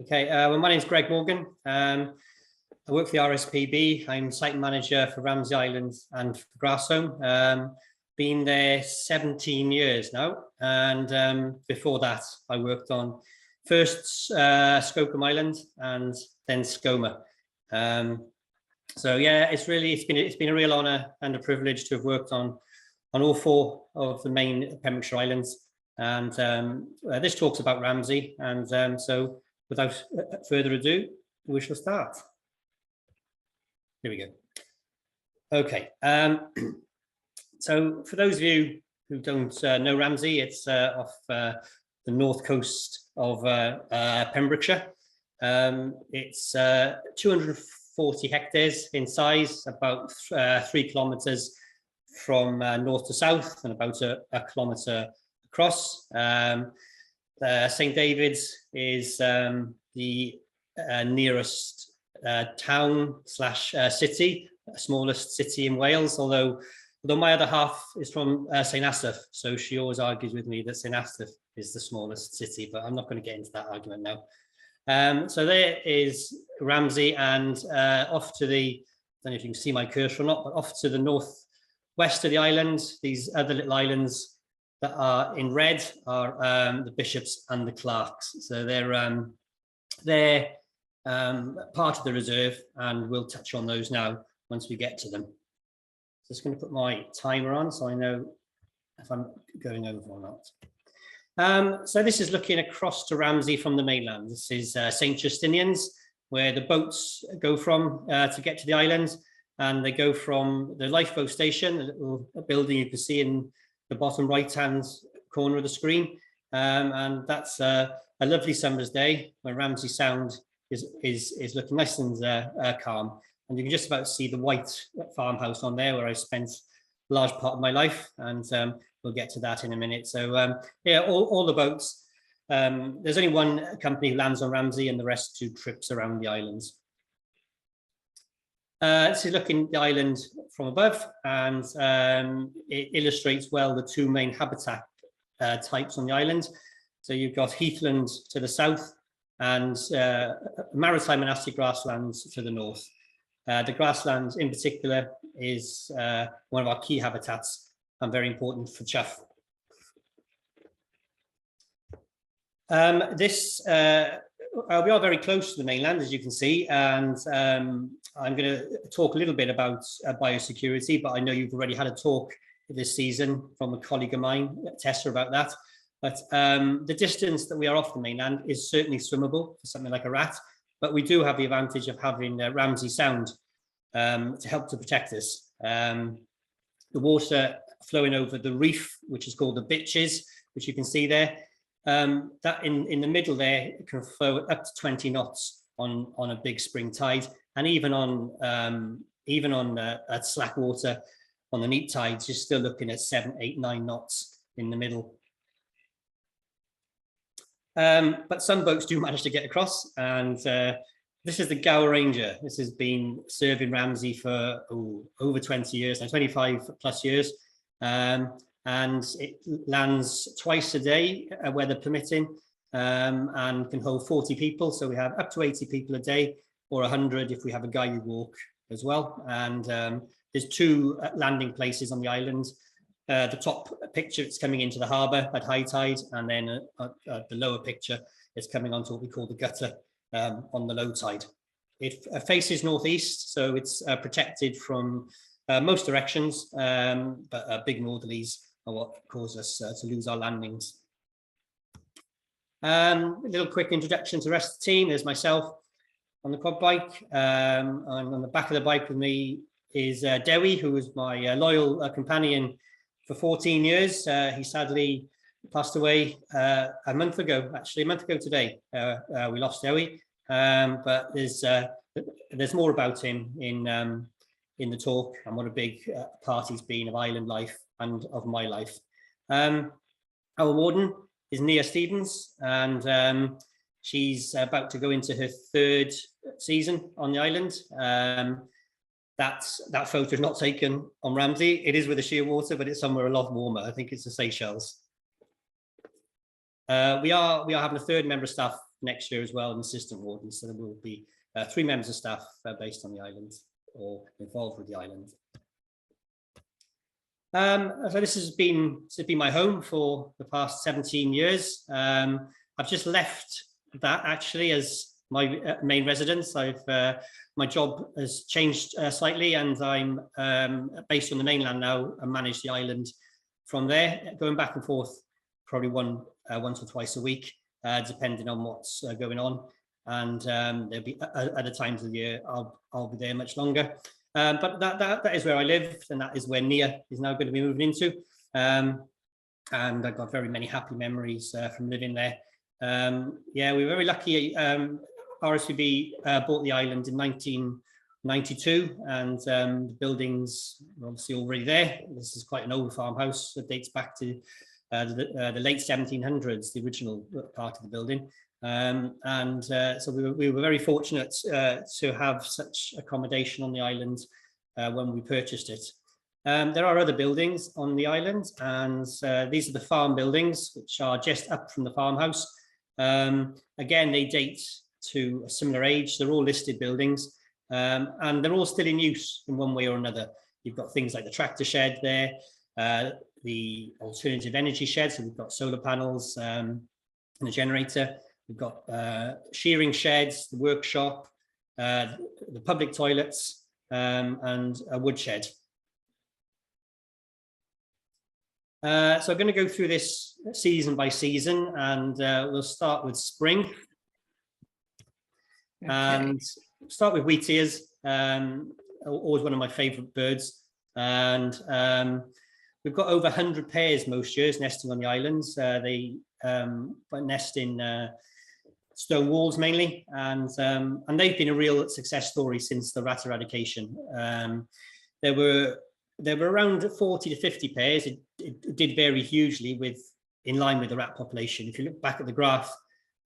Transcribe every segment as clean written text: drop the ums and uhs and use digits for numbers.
Okay, well, my name's Greg Morgan. I work for the RSPB. I'm site manager for Ramsay Island and for Grassholm. Been there 17 years now, and before that, I worked on first Skomer Island and then Skomer. So yeah, it's been a real honour and a privilege to have worked on all four of the main Pembrokeshire islands. And this talks about Ramsay, and so without further ado, we shall start. Here we go. Okay. So for those of you who don't know Ramsay, it's off the north coast of Pembrokeshire. It's 240 hectares in size, about 3 kilometres from north to south and about a kilometre across. St David's is the nearest town slash city, smallest city in Wales, although my other half is from St Asaph, so she always argues with me that St Asaph is the smallest city, but I'm not going to get into that argument now. So there is Ramsay, and off to the, I don't know if you can see my cursor or not, but off to the northwest of the island, these other little islands that are in red are the Bishops and the Clarks. So they're part of the reserve, and we'll touch on those now once we get to them. Just going to put my timer on so I know if I'm going over or not. So this is looking across to Ramsay from the mainland. This is St Justinian's, where the boats go from to get to the island, and they go from the lifeboat station, a little building you can see in the bottom right-hand corner of the screen, and that's a lovely summer's day when Ramsay Sound is looking nice and calm. And you can just about see the white farmhouse on there where I spent a large part of my life, and we'll get to that in a minute. So yeah, all the boats. There's only one company who lands on Ramsay, and the rest do trips around the islands. This is looking at the island from above, and it illustrates well the two main habitat types on the island. So you've got heathland to the south and maritime and monastic grasslands to the north. The grasslands in particular is one of our key habitats and very important for chough. We are very close to the mainland, as you can see, and I'm going to talk a little bit about biosecurity, but I know you've already had a talk this season from a colleague of mine, Tessa, about that. But the distance that we are off the mainland is certainly swimmable for something like a rat, but we do have the advantage of having Ramsay Sound to help to protect us. The water flowing over the reef, which is called the Bitches, which you can see there, that in the middle there can flow up to 20 knots on a big spring tide, and even on at slack water on the neap tides, you're still looking at 7, 8, 9 knots in the middle. But some boats do manage to get across, and this is the Gower Ranger. This has been serving Ramsay for over 20 years, now 25 plus years. And it lands twice a day, weather permitting, and can hold 40 people. So we have up to 80 people a day, or 100 if we have a guided walk as well. And there's 2 landing places on the island. The top picture, it's coming into the harbour at high tide, and then the lower picture is coming onto what we call the gutter on the low tide. It faces northeast, so it's protected from most directions, but big northerlies are what cause us to lose our landings. A little quick introduction to the rest of the team. There's myself on the quad bike, and on the back of the bike with me is Dewi, who was my loyal companion for 14 years. He sadly passed away a month ago today. We lost Dewi, but there's more about him in the talk, and what a big part he's been of island life and of my life. Our warden is Nia Stevens, and she's about to go into her 3rd season on the island. That photo is not taken on Ramsay. It is with the shearwater, but it's somewhere a lot warmer. I think it's the Seychelles. We are having a 3rd member of staff next year as well, an assistant warden. So there will be 3 members of staff based on the island or involved with the island. So this has been my home for the past 17 years. I've just left that actually as my main residence. My job has changed slightly, and I'm based on the mainland now and manage the island from there, going back and forth probably once or twice a week, depending on what's going on. And there'll be other times of the year I'll be there much longer. But that is where I live, and that is where Nia is now going to be moving into. And I've got very many happy memories from living there. Yeah, we were very lucky. RSPB bought the island in 1992, and the buildings are obviously already there. This is quite an old farmhouse that dates back to the late 1700s, the original part of the building. So we were very fortunate to have such accommodation on the island when we purchased it. There are other buildings on the island, and these are the farm buildings, which are just up from the farmhouse. Again, they date to a similar age. They're all listed buildings, and they're all still in use in one way or another. You've got things like the tractor shed there, the alternative energy shed, so we've got solar panels and a generator. We've got shearing sheds, the workshop, the public toilets, and a wood shed. So I'm going to go through this season by season, and we'll start with spring. Okay. And start with wheatears, always one of my favourite birds. And we've got over 100 pairs most years nesting on the islands. They nest in stone walls mainly, and they've been a real success story since the rat eradication. There were around 40 to 50 pairs. It did vary hugely in line with the rat population. If you look back at the graph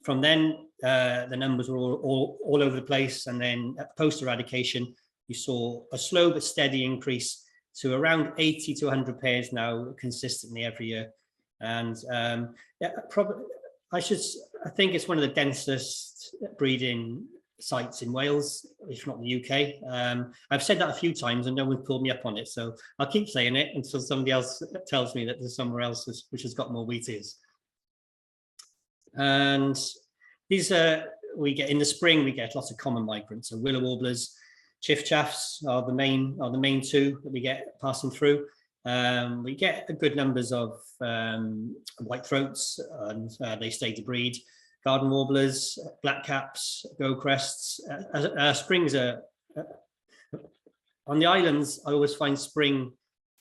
from then, the numbers were all over the place, and then at post eradication you saw a slow but steady increase to around 80 to 100 pairs now consistently every year. And yeah, probably I think it's one of the densest breeding sites in Wales, if not the UK. I've said that a few times and no one's pulled me up on it, so I'll keep saying it until somebody else tells me that there's somewhere else which has got more wheatears. And these we get in the spring, we get lots of common migrants. So willow warblers, chiffchaffs are the main two that we get passing through. We get good numbers of whitethroats, and they stay to breed. Garden warblers, blackcaps, goldcrests. Springs are on the islands. I always find spring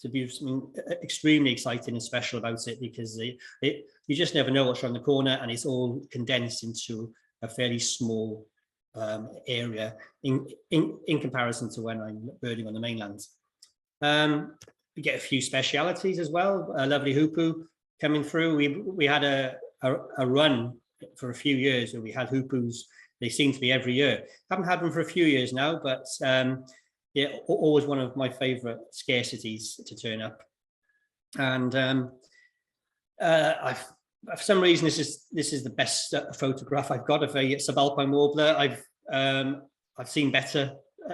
to be something extremely exciting and special about it, because you just never know what's around the corner, and it's all condensed into a fairly small area in comparison to when I'm birding on the mainland. We get a few specialities as well. A lovely hoopoo coming through. We had a run for a few years where we had hoopoos. They seem to be every year. Haven't had them for a few years now, but yeah, always one of my favourite scarcities to turn up. And for some reason, this is the best photograph I've got of a subalpine warbler. I've seen better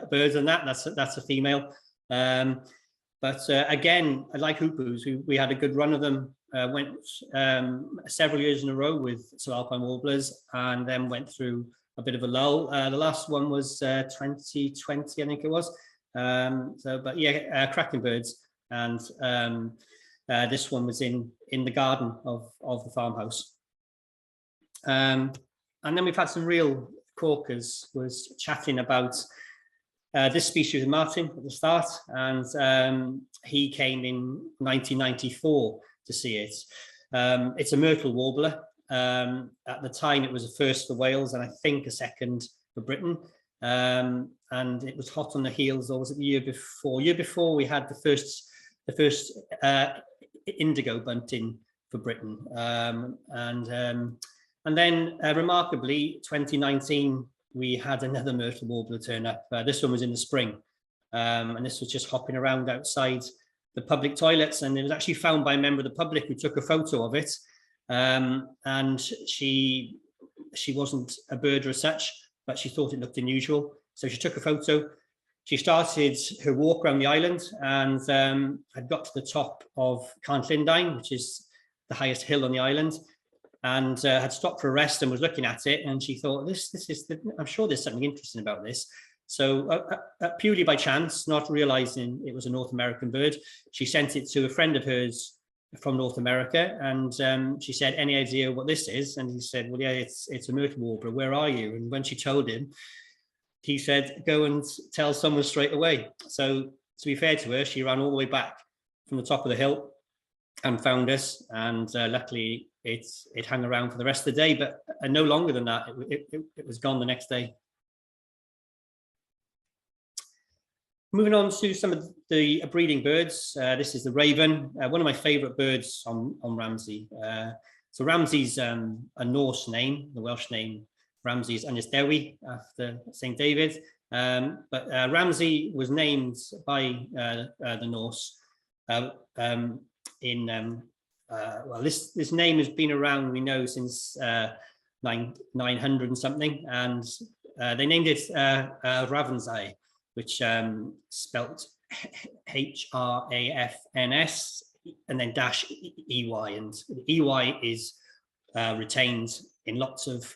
birds than that. That's a female. But again, I like hoopoos. We had a good run of them. Went several years in a row with subalpine warblers, and then went through a bit of a lull. The last one was 2020, I think it was. But yeah, cracking birds. And this one was in the garden of the farmhouse. And then we've had some real corkers. Was chatting about this species of martin at the start, and he came in 1994 to see it. It's a myrtle warbler. At the time, it was a first for Wales, and I think a second for Britain. And it was hot on the heels, or was it the year before? Year before, we had the first indigo bunting for Britain. And then remarkably, 2019, we had another myrtle warbler turn up. This one was in the spring, and this was just hopping around outside the public toilets, and it was actually found by a member of the public who took a photo of it. And she she wasn't a birder as such, but she thought it looked unusual. So she took a photo. She started her walk around the island and had got to the top of Cant Llundain, which is the highest hill on the island, and had stopped for a rest and was looking at it. And she thought, I'm sure there's something interesting about this. So purely by chance, not realizing it was a North American bird, she sent it to a friend of hers from North America, and she said, any idea what this is? And he said, well, yeah, it's a myrtle warbler. Where are you? And when she told him, he said, go and tell someone straight away. So to be fair to her, she ran all the way back from the top of the hill and found us. And luckily, it hung around for the rest of the day, but no longer than that. It was gone the next day. Moving on to some of the breeding birds. This is the raven, one of my favourite birds on Ramsay. So Ramsay's a Norse name, the Welsh name Ramsay is Ynys Dewi, after St. David. But Ramsay was named by the Norse well, this name has been around, we know, since 900 and something, and they named it Ravensay, which spelt Hrafns and then dash EY, and EY is retained in lots of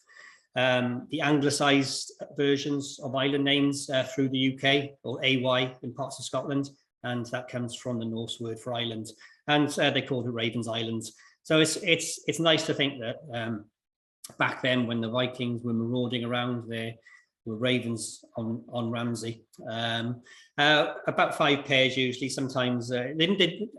the anglicised versions of island names through the UK, or AY in parts of Scotland, and that comes from the Norse word for island, and they called it Ravens Island. So it's nice to think that back then, when the Vikings were marauding around, there were ravens on Ramsay. About 5 pairs usually. Sometimes didn't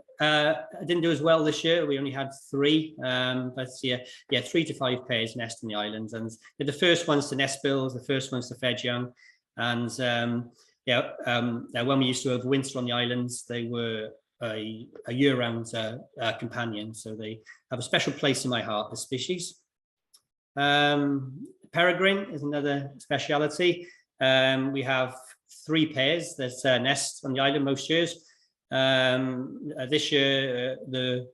do as well this year. We only had 3, but yeah, 3 to 5 pairs nest in the islands, and they're the first ones to nest build, the first ones to fed young, and when we used to overwinter on the islands, they were a year-round companion, so they have a special place in my heart, the species. Peregrine is another speciality. We have 3 pairs that nest on the island most years. This year, the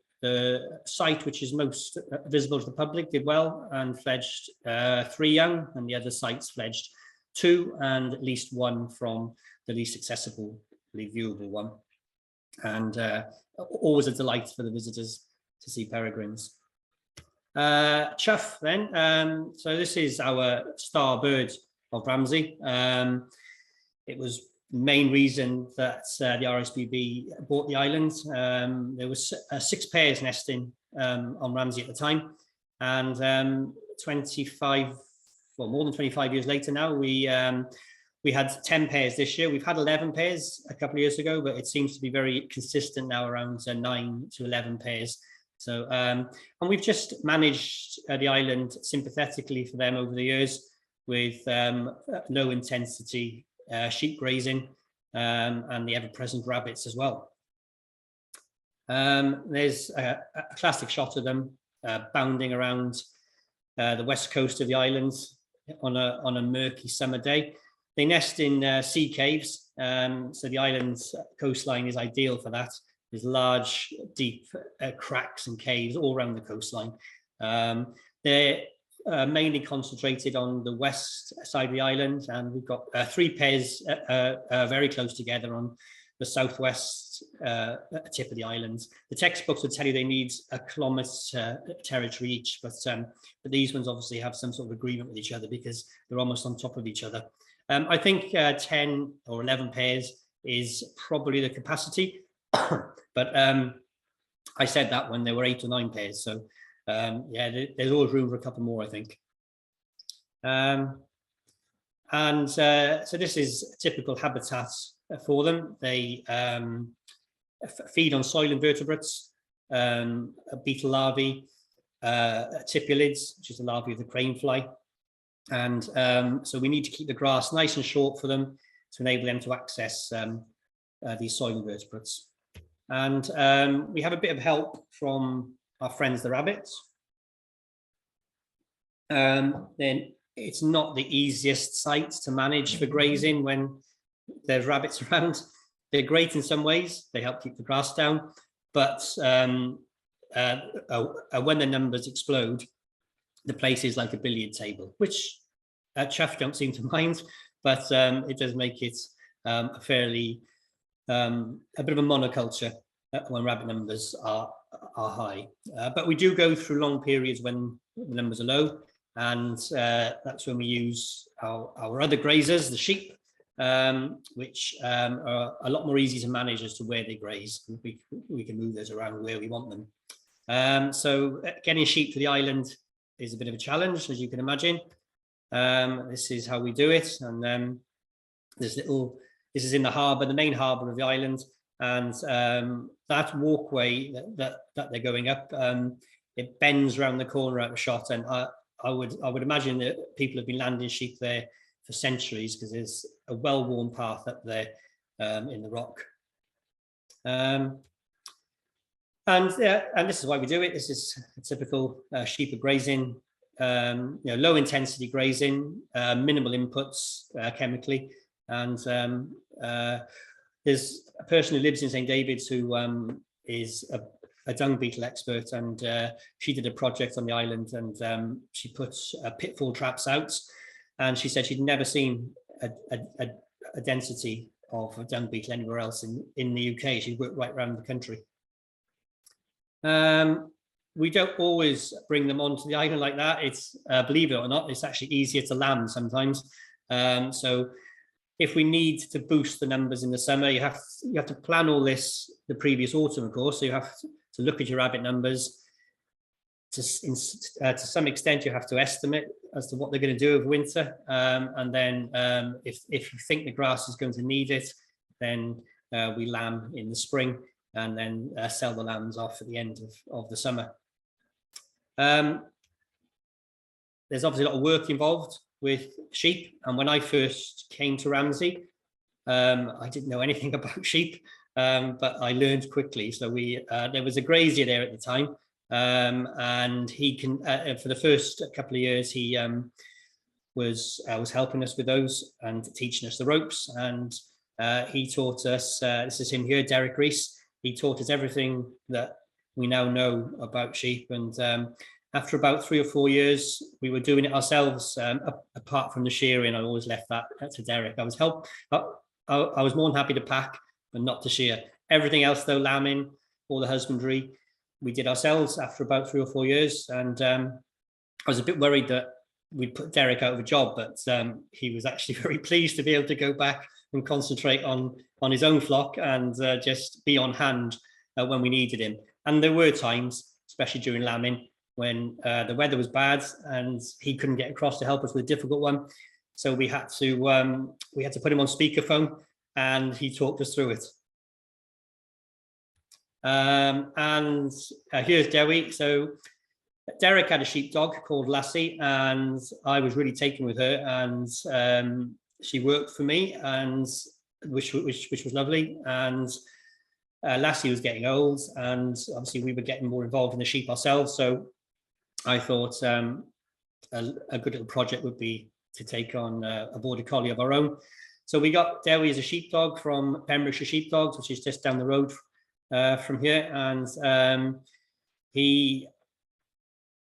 site which is most visible to the public did well and fledged 3 young, and the other sites fledged 2, and at least 1 from the least accessible, viewable one. And always a delight for the visitors to see peregrines. Chough then, so this is our star bird of Ramsay. It was the main reason that the RSPB bought the island. There was 6 pairs nesting on Ramsay at the time, and more than 25 years later now, we had 10 pairs this year. We've had 11 pairs a couple of years ago, but it seems to be very consistent now, around 9 to 11 pairs. So, and we've just managed the island sympathetically for them over the years with low intensity sheep grazing and the ever-present rabbits as well. There's a classic shot of them bounding around the west coast of the islands on a murky summer day. They nest in sea caves, so the island's coastline is ideal for that. There's large, deep cracks and caves all around the coastline. They're mainly concentrated on the west side of the island, and we've got 3 pairs very close together on the southwest tip of the island. The textbooks would tell you they need a kilometre territory each, but these ones obviously have some sort of agreement with each other because they're almost on top of each other. I think 10 or 11 pairs is probably the capacity. But I said that when there were 8 or 9 pairs, so yeah, there's always room for a couple more, I think. So this is a typical habitat for them. They feed on soil invertebrates, beetle larvae, tipulids, which is the larvae of the crane fly, and so we need to keep the grass nice and short for them to enable them to access these soil invertebrates. And we have a bit of help from our friends the rabbits. Then it's not the easiest site to manage for grazing when there's rabbits around. They're great in some ways, they help keep the grass down, but when the numbers explode, the place is like a billiard table, which chaff don't seem to mind, but it does make it a fairly a bit of a monoculture when rabbit numbers are high. But we do go through long periods when the numbers are low, and that's when we use our other grazers, the sheep, which are a lot more easy to manage as to where they graze. We can move those around where we want them. So getting sheep to the island is a bit of a challenge, as you can imagine. This is how we do it, and this is in the harbour, the main harbour of the island, and that walkway that they're going up, it bends around the corner out of shot, and I would imagine that people have been landing sheep there for centuries, because there's a well-worn path up there in the rock. And this is why we do it. This is a typical sheep grazing, low intensity grazing, minimal inputs chemically. And there's a person who lives in St. David's who is a dung beetle expert, and she did a project on the island, and she put pitfall traps out, and she said she'd never seen a density of a dung beetle anywhere else in the UK. She worked right around the country. We don't always bring them onto the island like that. It's believe it or not, it's actually easier to land sometimes. So if we need to boost the numbers in the summer, you have to plan all this the previous autumn, of course. So you have to look at your rabbit numbers. To some extent, you have to estimate as to what they're going to do over winter, and then if you think the grass is going to need it, then we lamb in the spring, and then sell the lambs off at the end of the summer. There's obviously a lot of work involved with sheep, and when I first came to Ramsay, I didn't know anything about sheep, but I learned quickly. So there was a grazier there at the time, and he can for the first couple of years he was helping us with those and teaching us the ropes, and he taught us, this is him here, Derek Rees. He taught us everything that we now know about sheep, and after about 3 or 4 years, we were doing it ourselves. Apart from the shearing, I always left that to Derek. I was more than happy to pack, but not to shear. Everything else, though, lambing, all the husbandry, we did ourselves after about 3 or 4 years. And I was a bit worried that we'd put Derek out of a job, but he was actually very pleased to be able to go back and concentrate on his own flock and just be on hand when we needed him. And there were times, especially during lambing, when the weather was bad and he couldn't get across to help us with a difficult one. So we had to put him on speakerphone, and he talked us through it. And here's Dewi. So Derek had a sheepdog called Lassie, and I was really taken with her, and she worked for me, and which was lovely. And Lassie was getting old, and obviously we were getting more involved in the sheep ourselves. So I thought a good little project would be to take on a border collie of our own. So we got Dewi as a sheepdog from Pembrokeshire Sheepdogs, which is just down the road from here. And he,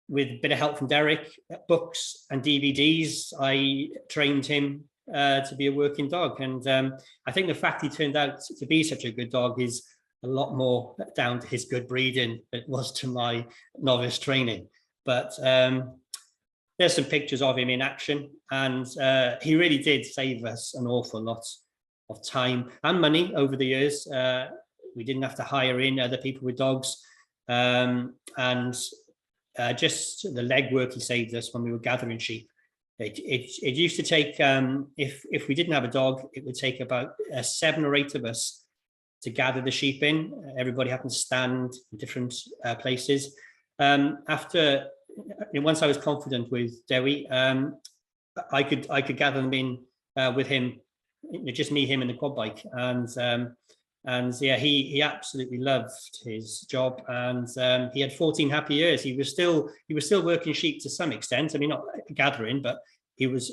with a bit of help from Derek, books and DVDs, I trained him to be a working dog. And I think the fact he turned out to be such a good dog is a lot more down to his good breeding than it was to my novice training. But there's some pictures of him in action, and he really did save us an awful lot of time and money over the years. We didn't have to hire in other people with dogs, and just the legwork he saved us when we were gathering sheep. It used to take, if we didn't have a dog, it would take about 7 or 8 of us to gather the sheep in. Everybody happened to stand in different places. Once I was confident with Dewi, I could gather them in with him, just me, him, and the quad bike, and yeah, he absolutely loved his job, and he had 14 happy years. He was still working sheep to some extent. I mean, not gathering, but he was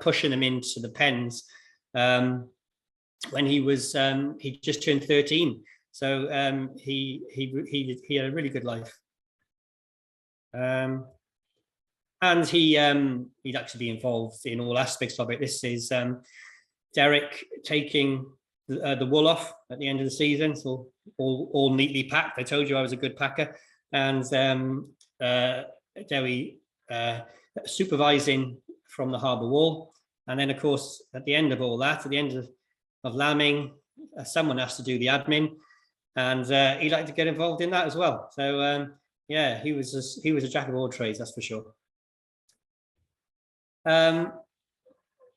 pushing them into the pens when he just turned 13. So he had a really good life. And he'd actually be involved in all aspects of it. This is Derek taking the wool off at the end of the season, so all neatly packed. I told you I was a good packer. And Derry supervising from the harbour wall. And then, of course, at the end of all that, at the end of lambing, someone has to do the admin, and he liked to get involved in that as well. So yeah, he was a jack of all trades, that's for sure.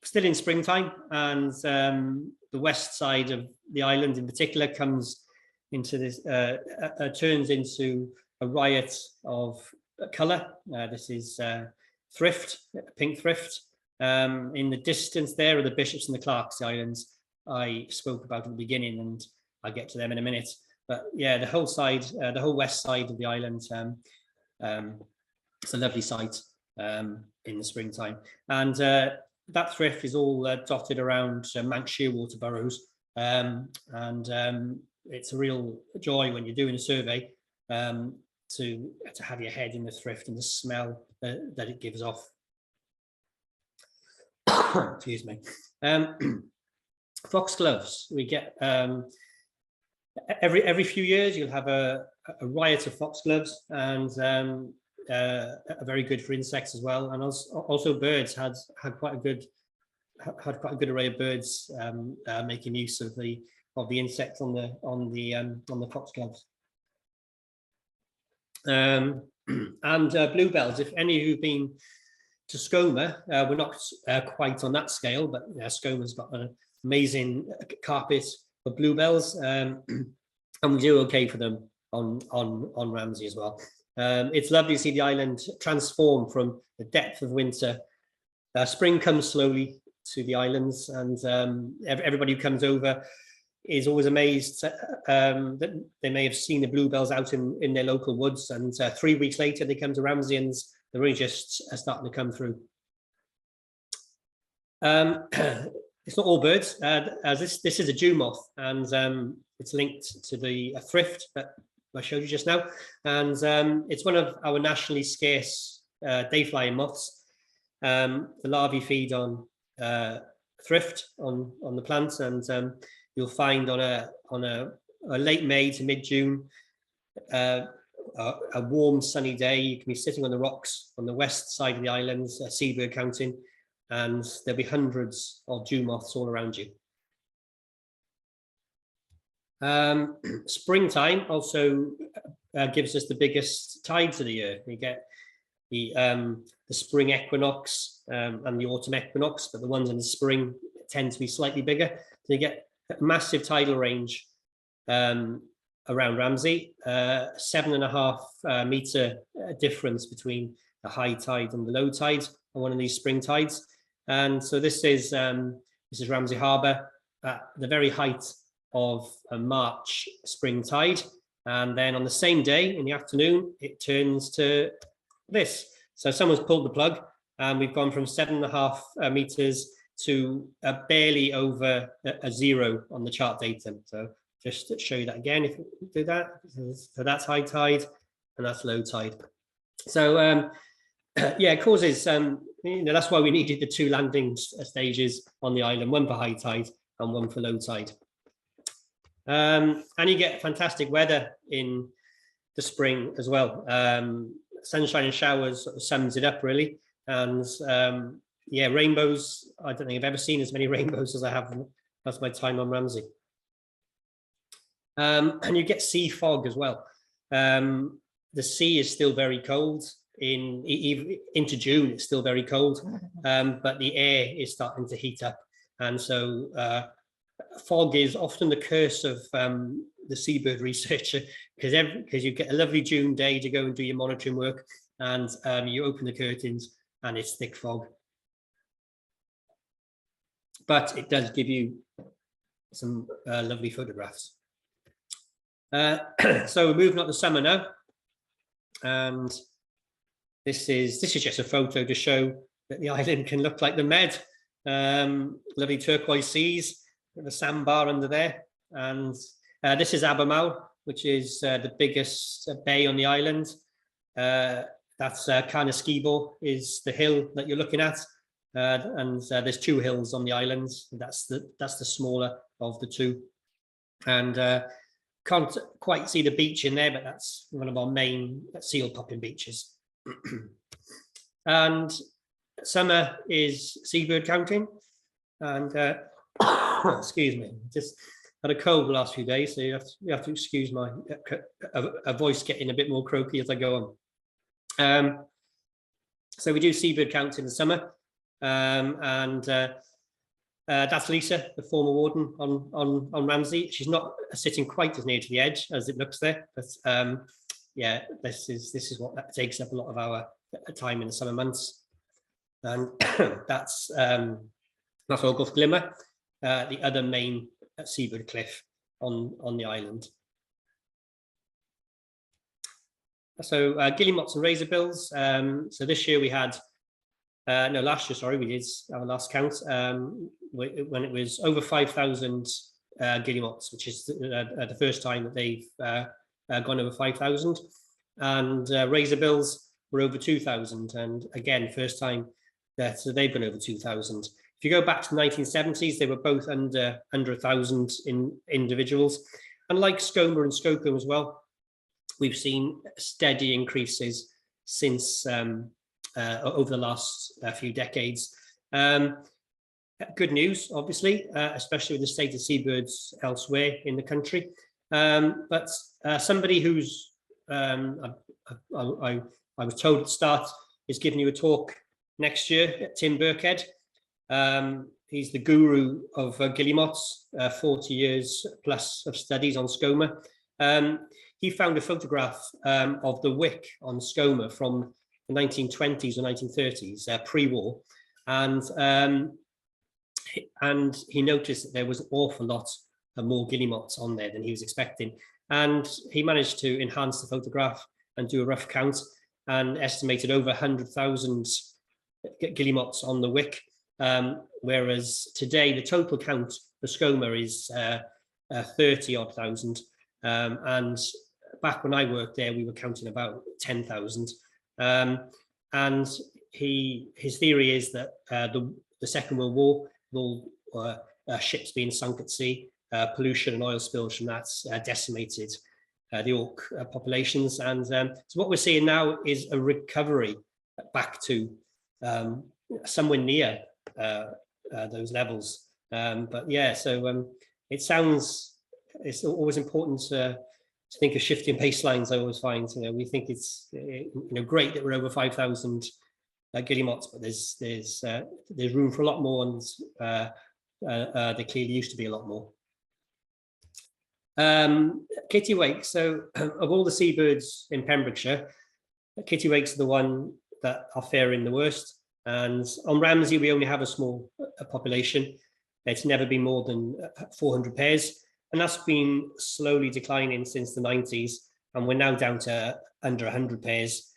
Still in springtime, and the west side of the island in particular comes into this, turns into a riot of colour. This is thrift, pink thrift. In the distance there are the Bishops and the Clarks Islands I spoke about at the beginning, and I'll get to them in a minute. But yeah, the whole side, the whole west side of the island, it's a lovely sight in the springtime. And that thrift is all dotted around Manxies water boroughs, and it's a real joy when you're doing a survey to have your head in the thrift and the smell that it gives off. Excuse me. Foxgloves, we get every few years you'll have a riot of foxgloves, and are very good for insects as well. And also birds had quite a good array of birds making use of the insects on the foxgloves. And bluebells, if any of you've been to Skomer, we're not quite on that scale, but Skomer's got an amazing carpet of bluebells, and we do okay for them on Ramsay as well. It's lovely to see the island transform from the depth of winter. Spring comes slowly to the islands, and everybody who comes over is always amazed that they may have seen the bluebells out in their local woods, and 3 weeks later they come to Ramsay and they're really just starting to come through. It's not all birds, as this is a dew moth, and it's linked to the thrift that I showed you just now, and it's one of our nationally scarce day-flying moths. The larvae feed on thrift on the plants, and you'll find on a late May to mid-June, a warm sunny day, you can be sitting on the rocks on the west side of the island, Seabird counting, and there'll be hundreds of dew moths all around you. Springtime also gives us the biggest tides of the year. We get the spring equinox and the autumn equinox, but the ones in the spring tend to be slightly bigger. So you get a massive tidal range around Ramsay, 7.5 metre difference between the high tide and the low tide on one of these spring tides. And so this is Ramsay Harbour at the very height of a March spring tide, and then on the same day in the afternoon it turns to this. So someone's pulled the plug, and we've gone from 7.5 metres to barely over a 0 on the chart datum. So just to show you that again, if you do that, so that's high tide and that's low tide. So yeah, it causes that's why we needed the 2 landing stages on the island, one for high tide and one for low tide. And you get fantastic weather in the spring as well. Sunshine and showers sort of sums it up really, and yeah, rainbows. I don't think I've ever seen as many rainbows as I have. That's my time on Ramsay. And you get sea fog as well. The sea is still very cold into June. It's still very cold, but the air is starting to heat up, and so fog is often the curse of the seabird researcher, because you get a lovely June day to go and do your monitoring work, and you open the curtains and it's thick fog. But it does give you some lovely photographs. So we're moving on to summer now, and this is just a photo to show that the island can look like the Med. Lovely turquoise seas, the sandbar under there, and this is Abermawr, which is the biggest bay on the island. That's Skebor is the hill that you're looking at, and there's 2 hills on the island. That's the smaller of the 2, and can't quite see the beach in there, but that's one of our main seal popping beaches. And summer is seabird counting, and excuse me, just had a cold the last few days, so you have to excuse my voice getting a bit more croaky as I go on. So we do seabird counts in the summer, and that's Lisa, the former warden on Ramsay. She's not sitting quite as near to the edge as it looks there, but yeah, this is what that takes up a lot of our time in the summer months. And that's Ogof Glimmer, the other main seabird cliff on the island. So guillemots and razorbills. So this year we had, no, last year, sorry, we did our last count when it was over 5,000 guillemots, which is the first time that they've gone over 5,000, and razorbills were over 2,000, and again, first time that they've gone over 2,000. If you go back to the 1970s, they were both under 1,000 individuals, and like Skomer and Skokholm as well, we've seen steady increases since over the last few decades. Good news, obviously, especially with the state of seabirds elsewhere in the country. But somebody who's, I was told at the start, is giving you a talk next year, Tim Birkhead. He's the guru of guillemots, 40 years plus of studies on Skomer. He found a photograph of the wick on Skomer from the 1920s or 1930s, pre-war, and he noticed that there was an awful lot more guillemots on there than he was expecting, and he managed to enhance the photograph and do a rough count and estimated over 100,000 guillemots on the wick, whereas today the total count for Skomer is 30-odd thousand, and back when I worked there, we were counting about 10,000. And his theory is that the Second World War, all ships being sunk at sea, pollution and oil spills from that decimated the orc populations. And so what we're seeing now is a recovery back to somewhere near those levels. But yeah, so it's always important to think of shifting baselines. I always find, we think it's great that we're over 5,000 guillemots, but there's room for a lot more, and there clearly used to be a lot more. Kittiwake. So of all the seabirds in Pembrokeshire, Kittiwake's the one that are faring the worst. And on Ramsay, we only have a small population. It's never been more than 400 pairs. And that's been slowly declining since the 90s. And we're now down to under 100 pairs.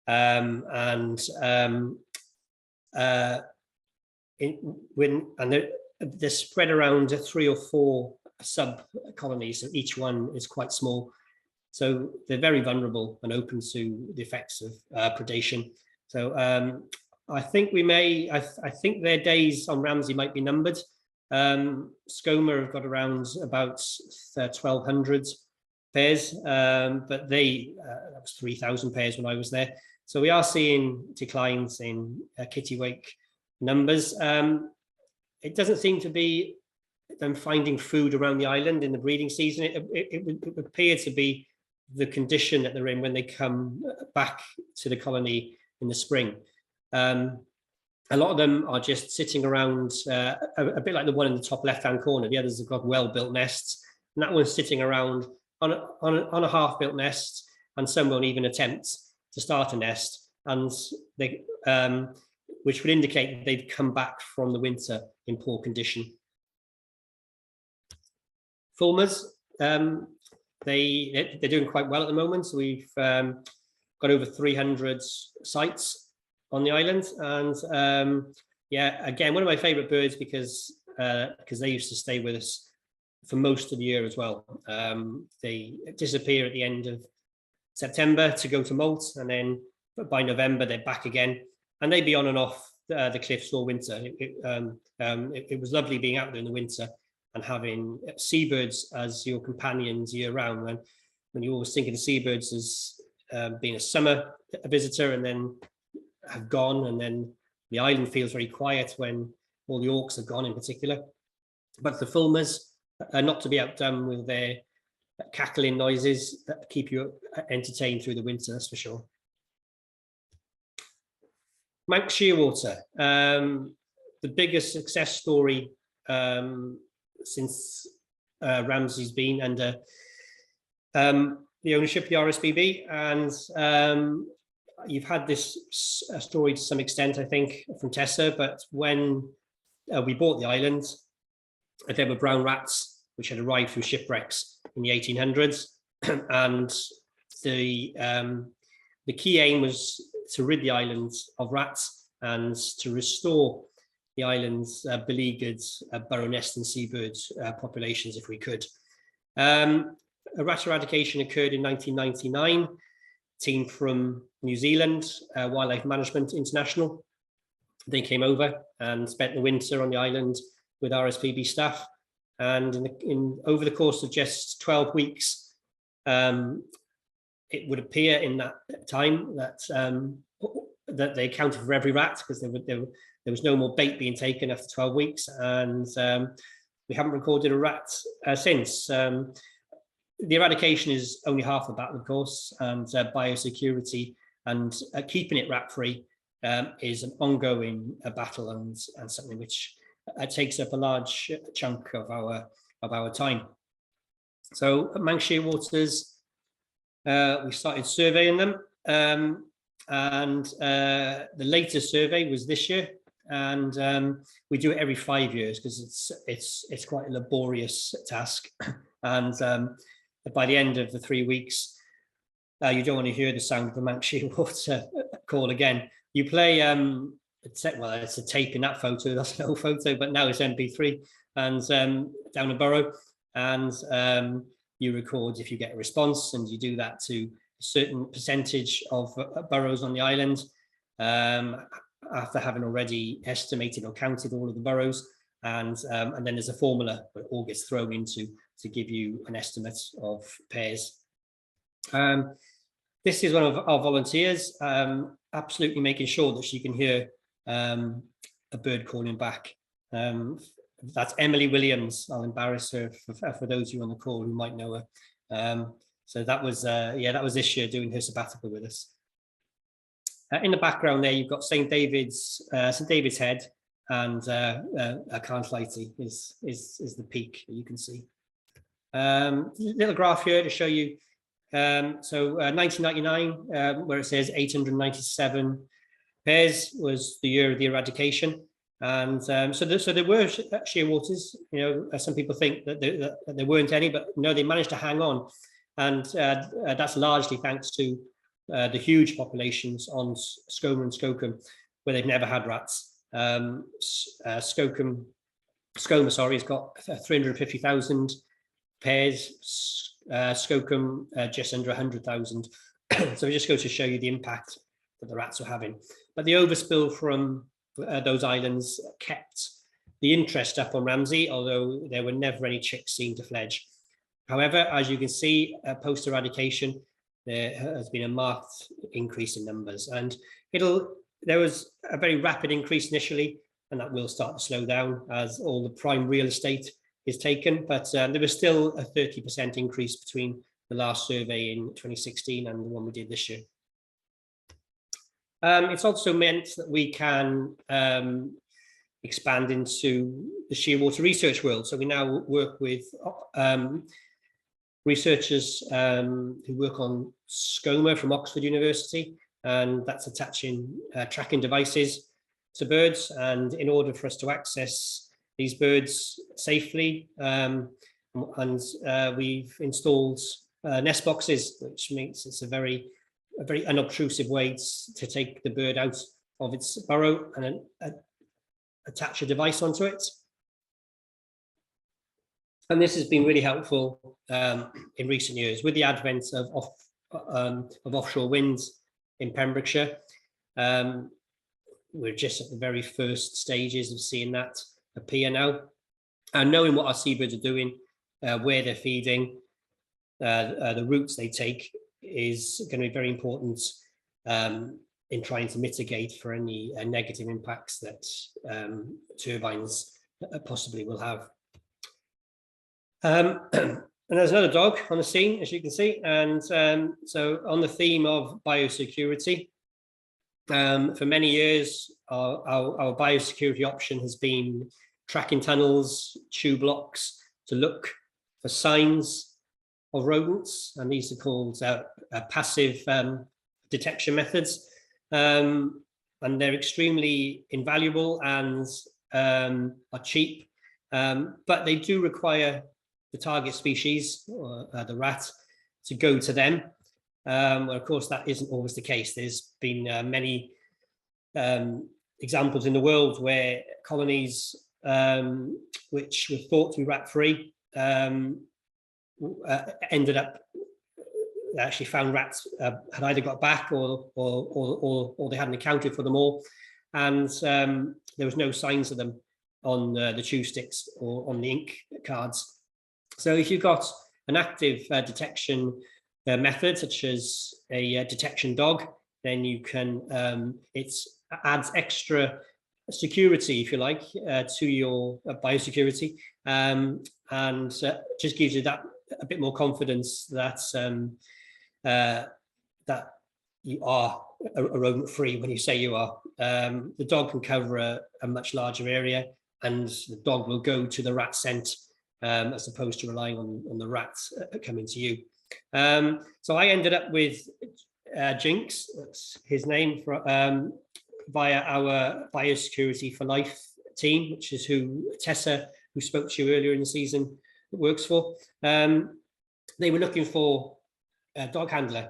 They're spread around 3 or 4 sub-colonies, so each one is quite small. So they're very vulnerable and open to the effects of predation. So I think I think their days on Ramsay might be numbered. Skomer have got around about 1,200 pairs, but that was 3,000 pairs when I was there. So we are seeing declines in Kittiwake numbers. It doesn't seem to be them finding food around the island in the breeding season. It would appear to be the condition that they're in when they come back to the colony in the spring. A lot of them are just sitting around, a bit like the one in the top left-hand corner. The others have got well-built nests, and that one's sitting around on a half-built nest, and some won't even attempt to start a nest, and they, which would indicate that they've come back from the winter in poor condition. Fulmars, they're doing quite well at the moment. So we've got over 300 sites on the island, and yeah, again, one of my favorite birds because they used to stay with us for most of the year as well. They disappear at the end of September to go to molt, and then by November, they're back again, and they'd be on and off the cliffs all winter. It was lovely being out there in the winter and having seabirds as your companions year round. When you always think of the seabirds as being a summer visitor and then have gone, and then the island feels very quiet when all the auks are gone in particular. But the fulmars are not to be outdone with their cackling noises that keep you entertained through the winter, that's for sure. Manx shearwater, the biggest success story since Ramsay's been under the ownership of the RSPB, and you've had this story to some extent, I think, from Tessa, but when we bought the island, there were brown rats which had arrived through shipwrecks in the 1800s, and the key aim was to rid the island of rats and to restore the island's beleaguered burrow nest and seabird populations if we could. A rat eradication occurred in 1999. A team from New Zealand, Wildlife Management International, they came over and spent the winter on the island with RSPB staff. And over the course of just 12 weeks, it would appear in that time that that they accounted for every rat, because there was no more bait being taken after 12 weeks, and we haven't recorded a rat since. The eradication is only half the battle, of course, and biosecurity and keeping it rat-free is an ongoing battle, and something which takes up a large chunk of our time. So at Manx Shearwaters, we started surveying them, and the latest survey was this year, and we do it every 5 years because it's quite a laborious task, and by the end of the 3 weeks, you don't want to hear the sound of the Manx Shearwater call again. You play well, it's a tape in that photo, that's an old photo, but now it's MP3, and down a burrow, and you record if you get a response, and you do that to a certain percentage of burrows on the island, after having already estimated or counted all of the burrows, and then there's a formula where it all gets thrown into to give you an estimate of pairs. This is one of our volunteers, absolutely making sure that she can hear a bird calling back. That's Emily Williams. I'll embarrass her for those of you on the call who might know her. So that was this year, doing her sabbatical with us. In the background there, you've got St. David's Head, and Carnflighty is the peak that you can see. Little graph here to show you. So 1999, where it says 897 pairs was the year of the eradication, and so there were shearwaters. Some people think that there weren't any, but no, they managed to hang on, and that's largely thanks to the huge populations on Skomer and Skokholm, where they've never had rats. Skomer, has got 350,000 pairs. Skokholm just under 100,000. So it just goes to show you the impact that the rats are having. But the overspill from those islands kept the interest up on Ramsay, although there were never any chicks seen to fledge. However, as you can see, post-eradication, there has been a marked increase in numbers, and there was a very rapid increase initially, and that will start to slow down as all the prime real estate is taken, but there was still a 30% increase between the last survey in 2016 and the one we did this year. It's also meant that we can expand into the shearwater research world. So we now work with researchers who work on Skomer from Oxford University, and that's attaching tracking devices to birds. And in order for us to access these birds safely, we've installed nest boxes, which makes it a very unobtrusive way to take the bird out of its burrow and attach a device onto it. And this has been really helpful in recent years with the advent of offshore winds in Pembrokeshire. We're just at the very first stages of seeing that appear now. And knowing what our seabirds are doing, where they're feeding, the routes they take is going to be very important in trying to mitigate for any negative impacts that turbines possibly will have. And there's another dog on the scene, as you can see. And so on the theme of biosecurity, for many years, our biosecurity option has been tracking tunnels, tube locks to look for signs of rodents. And these are called passive detection methods. And they're extremely invaluable and are cheap, but they do require the target species, or the rat, to go to them. Well, of course, that isn't always the case. There's been many examples in the world where colonies which were thought to be rat-free ended up actually found rats had either got back or they hadn't accounted for them all, and there was no signs of them on the chew sticks or on the ink cards. So if you've got an active detection method, such as a detection dog, then you can, it adds extra security, if you like, to your biosecurity, and just gives you that a bit more confidence that that you are a rodent-free when you say you are. The dog can cover a much larger area, and the dog will go to the rat scent, as opposed to relying on the rats coming to you. So I ended up with Jinx, that's his name, via our Biosecurity for Life team, which is who Tessa, who spoke to you earlier in the season, works for. They were looking for a dog handler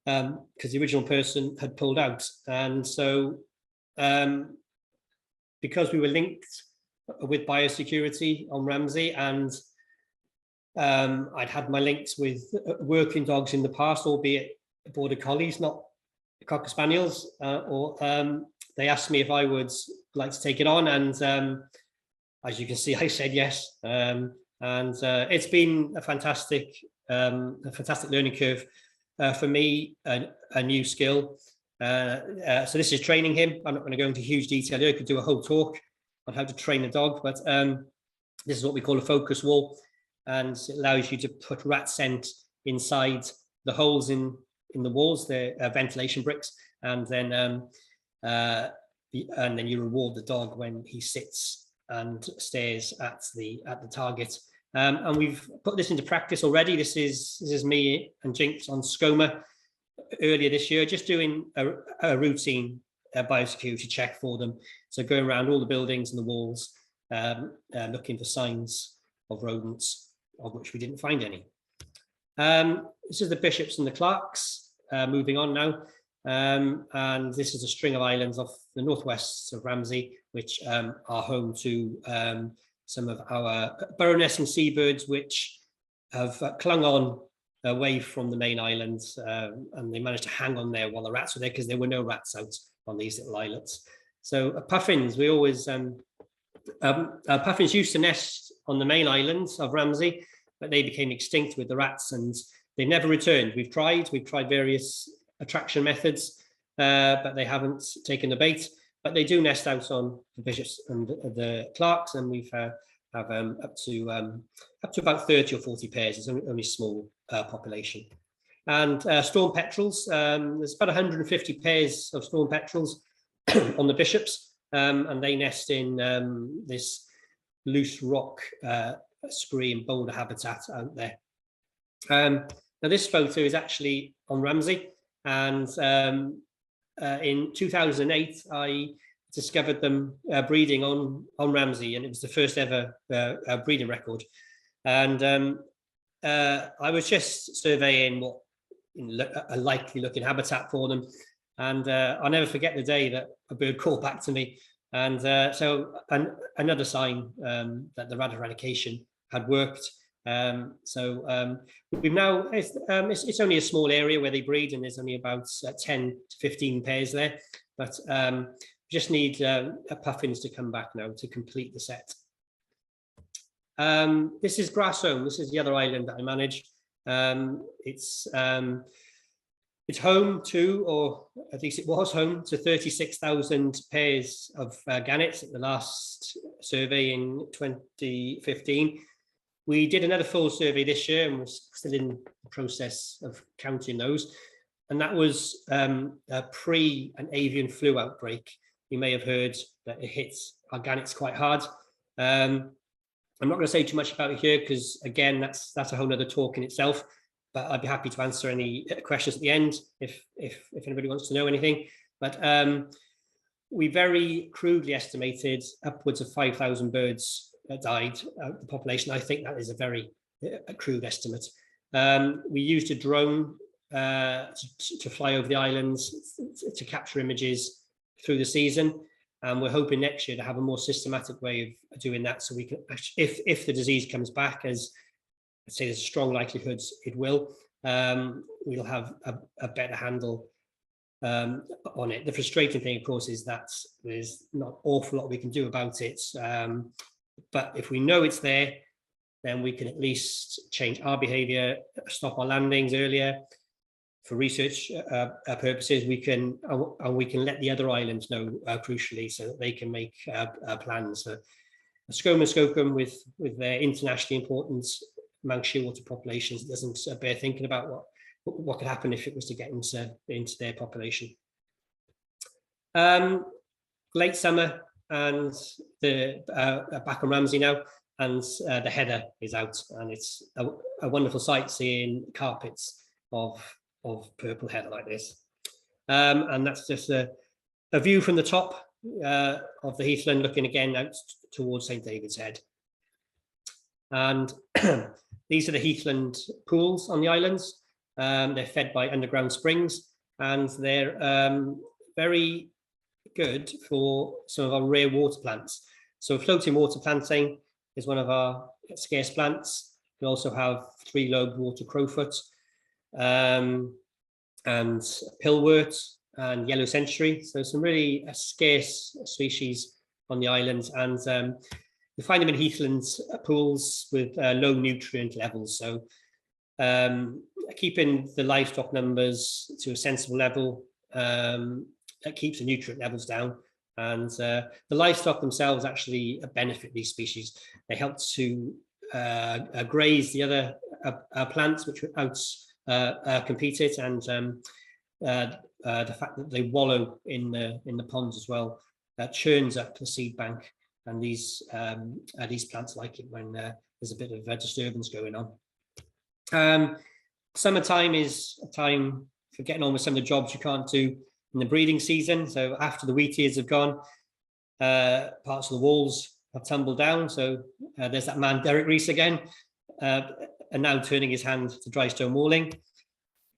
because the original person had pulled out. And so because we were linked with biosecurity on Ramsay, and I'd had my links with working dogs in the past, albeit border collies, not cocker spaniels, they asked me if I would like to take it on, and as you can see, I said yes. And it's been a fantastic learning curve for me, a new skill. So this is training him. I'm not going to go into huge detail here. I could do a whole talk on how to train a dog, but this is what we call a focus wall, and it allows you to put rat scent inside the holes in the walls, the ventilation bricks, and then you reward the dog when he sits and stares at the target. And we've put this into practice already. This is me and Jinx on Skomer earlier this year, just doing a routine biosecurity check for them. So going around all the buildings and the walls, looking for signs of rodents, of which we didn't find any. This is the Bishops and the Clarks, moving on now. And this is a string of islands off the northwest of Ramsay, which are home to some of our burrow nesting seabirds, which have clung on away from the main islands, and they managed to hang on there while the rats were there, because there were no rats out on these little islets. So puffins, we always puffins used to nest on the main islands of Ramsay, but they became extinct with the rats, and they never returned. We've tried various attraction methods, but they haven't taken the bait. But they do nest out on the Bishops and the Clarks, and we've have up to about 30 or 40 pairs. It's only a small population. And storm petrels, there's about 150 pairs of storm petrels on the Bishops, and they nest in this loose rock, scree and boulder habitat out there. Now this photo is actually on Ramsay, and in 2008 I discovered them breeding on Ramsay, and it was the first ever breeding record. And I was just surveying what a likely looking habitat for them, and I'll never forget the day that a bird called back to me, and so another sign that the rat eradication had worked. We've now, it's only a small area where they breed, and there's only about 10 to 15 pairs there, but just need puffins to come back now to complete the set. This is Grassholm. This is the other island that I manage. It's home to, or at least it was home to, 36,000 pairs of gannets at the last survey in 2015. We did another full survey this year, and we're still in the process of counting those. And that was pre an avian flu outbreak. You may have heard that it hits our gannets quite hard. I'm not going to say too much about it here because, again, that's a whole other talk in itself. But I'd be happy to answer any questions at the end if anybody wants to know anything. But we very crudely estimated upwards of 5,000 birds died out of the population. I think that is a very crude estimate. We used a drone to fly over the islands to capture images through the season, and we're hoping next year to have a more systematic way of doing that, so we can, if the disease comes back, as I'd say there's a strong likelihood it will, we'll have a better handle on it. The frustrating thing, of course, is that there's not an awful lot we can do about it. But if we know it's there, then we can at least change our behaviour, stop our landings earlier. For research purposes, we can let the other islands know crucially, so that they can make plans. Skomer and Skokholm, with their internationally important manxies water populations, doesn't bear thinking about what could happen if it was to get into their population. Late summer, and the back on Ramsay now, and the heather is out, and it's a wonderful sight seeing carpets of purple heather like this. And that's just a view from the top of the heathland, looking again out towards St David's Head. And these are the heathland pools on the islands. They're fed by underground springs, and they're very good for some of our rare water plants. So floating water planting is one of our scarce plants. We also have three-lobed water crowfoot, and pillwort and yellow century. So some really scarce species on the islands, and you find them in heathland pools with low nutrient levels. So keeping the livestock numbers to a sensible level, that keeps the nutrient levels down, and the livestock themselves actually benefit these species. They help to graze the other plants which compete it, and the fact that they wallow in the ponds as well churns up the seed bank, and these plants like it when there's a bit of disturbance going on. Summertime is a time for getting on with some of the jobs you can't do in the breeding season. So after the wheat ears have gone, parts of the walls have tumbled down. So there's that man Derek Rees again, and now turning his hand to dry stone walling.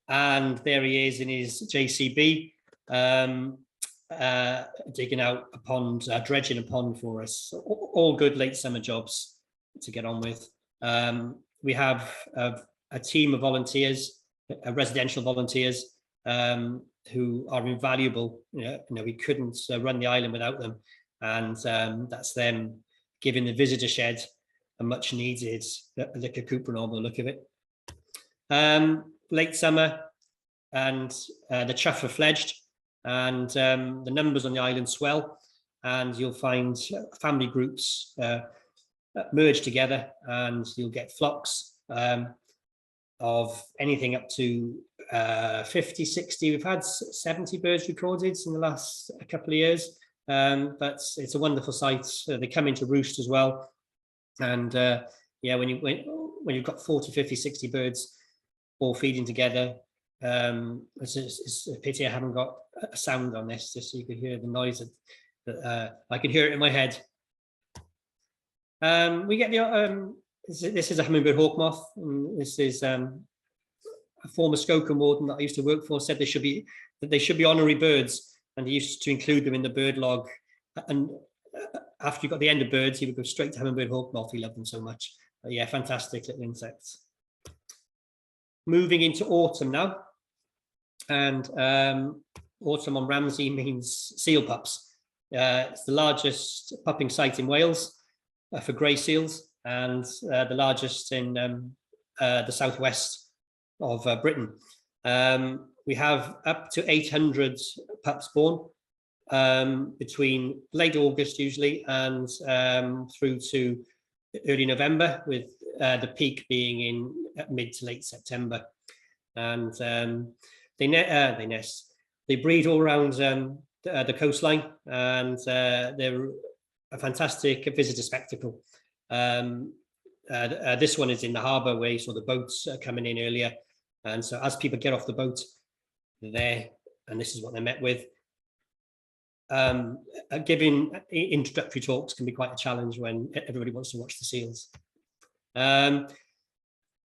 And there he is in his JCB, digging out a pond, dredging a pond for us. All good late summer jobs to get on with. We have a team of volunteers, residential volunteers, who are invaluable. We couldn't run the island without them, and that's them giving the visitor shed a much needed liquor coupon by the look of it. Late summer, and the chough are fledged, and the numbers on the island swell, and you'll find family groups merge together, and you'll get flocks of anything up to 50, 60. We've had 70 birds recorded in the last couple of years, but it's a wonderful sight. They come into roost as well, and yeah, when you've got 40, 50, 60 birds all feeding together, it's a pity I haven't got a sound on this, just so you can hear the noise that I can hear it in my head. We get the this is a hummingbird hawk moth, and this is a former Skomer warden that I used to work for said they should be honorary birds, and he used to include them in the bird log. And after you got the end of birds, he would go straight to hummingbird hawk moth. He loved them so much. Yeah, fantastic little insects. Moving into autumn now, and autumn on Ramsay means seal pups. It's the largest pupping site in Wales for grey seals, and the largest in the southwest of Britain. We have up to 800 pups born between late August usually and through to early November, with the peak being in mid to late September. And they nest. They breed all around the coastline, and they're a fantastic visitor spectacle. This one is in the harbour where you saw the boats coming in earlier. And so as people get off the boat, they're there, and this is what they're met with. Giving introductory talks can be quite a challenge when everybody wants to watch the seals.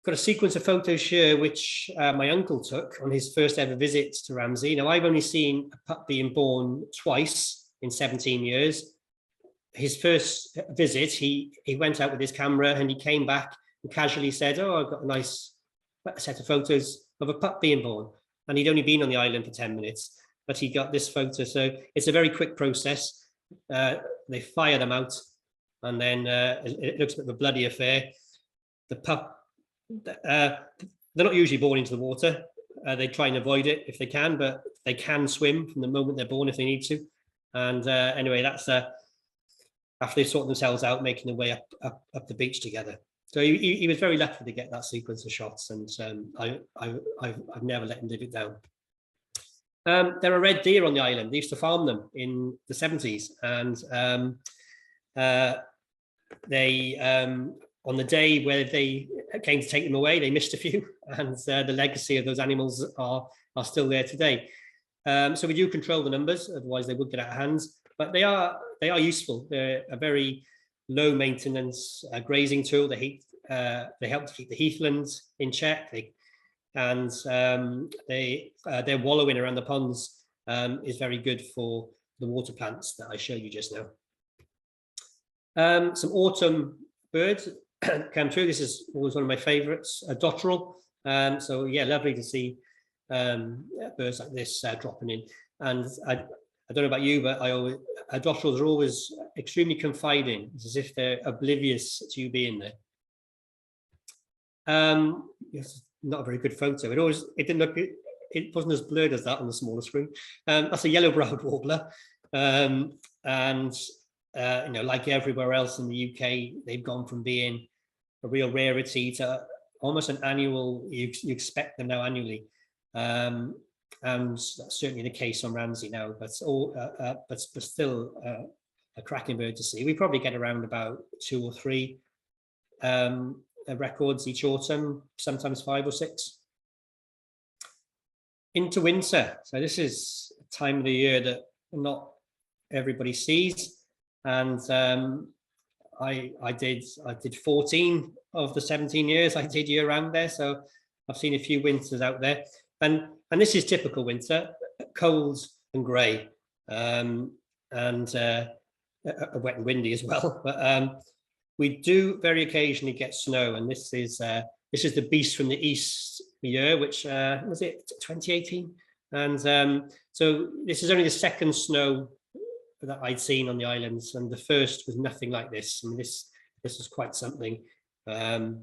Got a sequence of photos here which my uncle took on his first ever visit to Ramsay. Now, I've only seen a pup being born twice in 17 years. His first visit, he went out with his camera and he came back and casually said, "Oh, I've got a nice set of photos of a pup being born." And he'd only been on the island for 10 minutes, but he got this photo. So it's a very quick process. They fire them out, and then it looks a bit of a bloody affair. The pup, they're not usually born into the water. They try and avoid it if they can, but they can swim from the moment they're born if they need to. And anyway, that's after they sort themselves out, making their way up the beach together. So he was very lucky to get that sequence of shots, and I've never let him live it down. There are red deer on the island. They used to farm them in the 70s, and on the day where they came to take them away, they missed a few, and the legacy of those animals are still there today. So we do control the numbers, otherwise they would get out of hand. But they are useful. They're a very low maintenance grazing tool. They help to keep the heathlands in check. Their wallowing around the ponds is very good for the water plants that I showed you just now. Some autumn birds come through. This is always one of my favorites, a dotterel. So yeah, lovely to see birds like this dropping in. And I don't know about you, but dotterels are always extremely confiding. It's as if they're oblivious to you being there. Yes, not a very good photo. It didn't look. It wasn't as blurred as that on the smaller screen. That's a yellow-browed warbler, and like everywhere else in the UK, they've gone from being a real rarity to almost an annual. You expect them now annually, and that's certainly the case on Ramsay now. But still a cracking bird to see. We probably get around about 2 or 3 records each autumn, sometimes 5 or 6. Into winter. So this is a time of the year that not everybody sees, and I did 14 of the 17 years I did year round there, so I've seen a few winters out there, and this is typical winter, cold and grey, and wet and windy as well. But we do very occasionally get snow, and this is the Beast from the East year, which was it 2018, and so this is only the second snow that I'd seen on the islands, and the first was nothing like this. I mean, this was quite something. The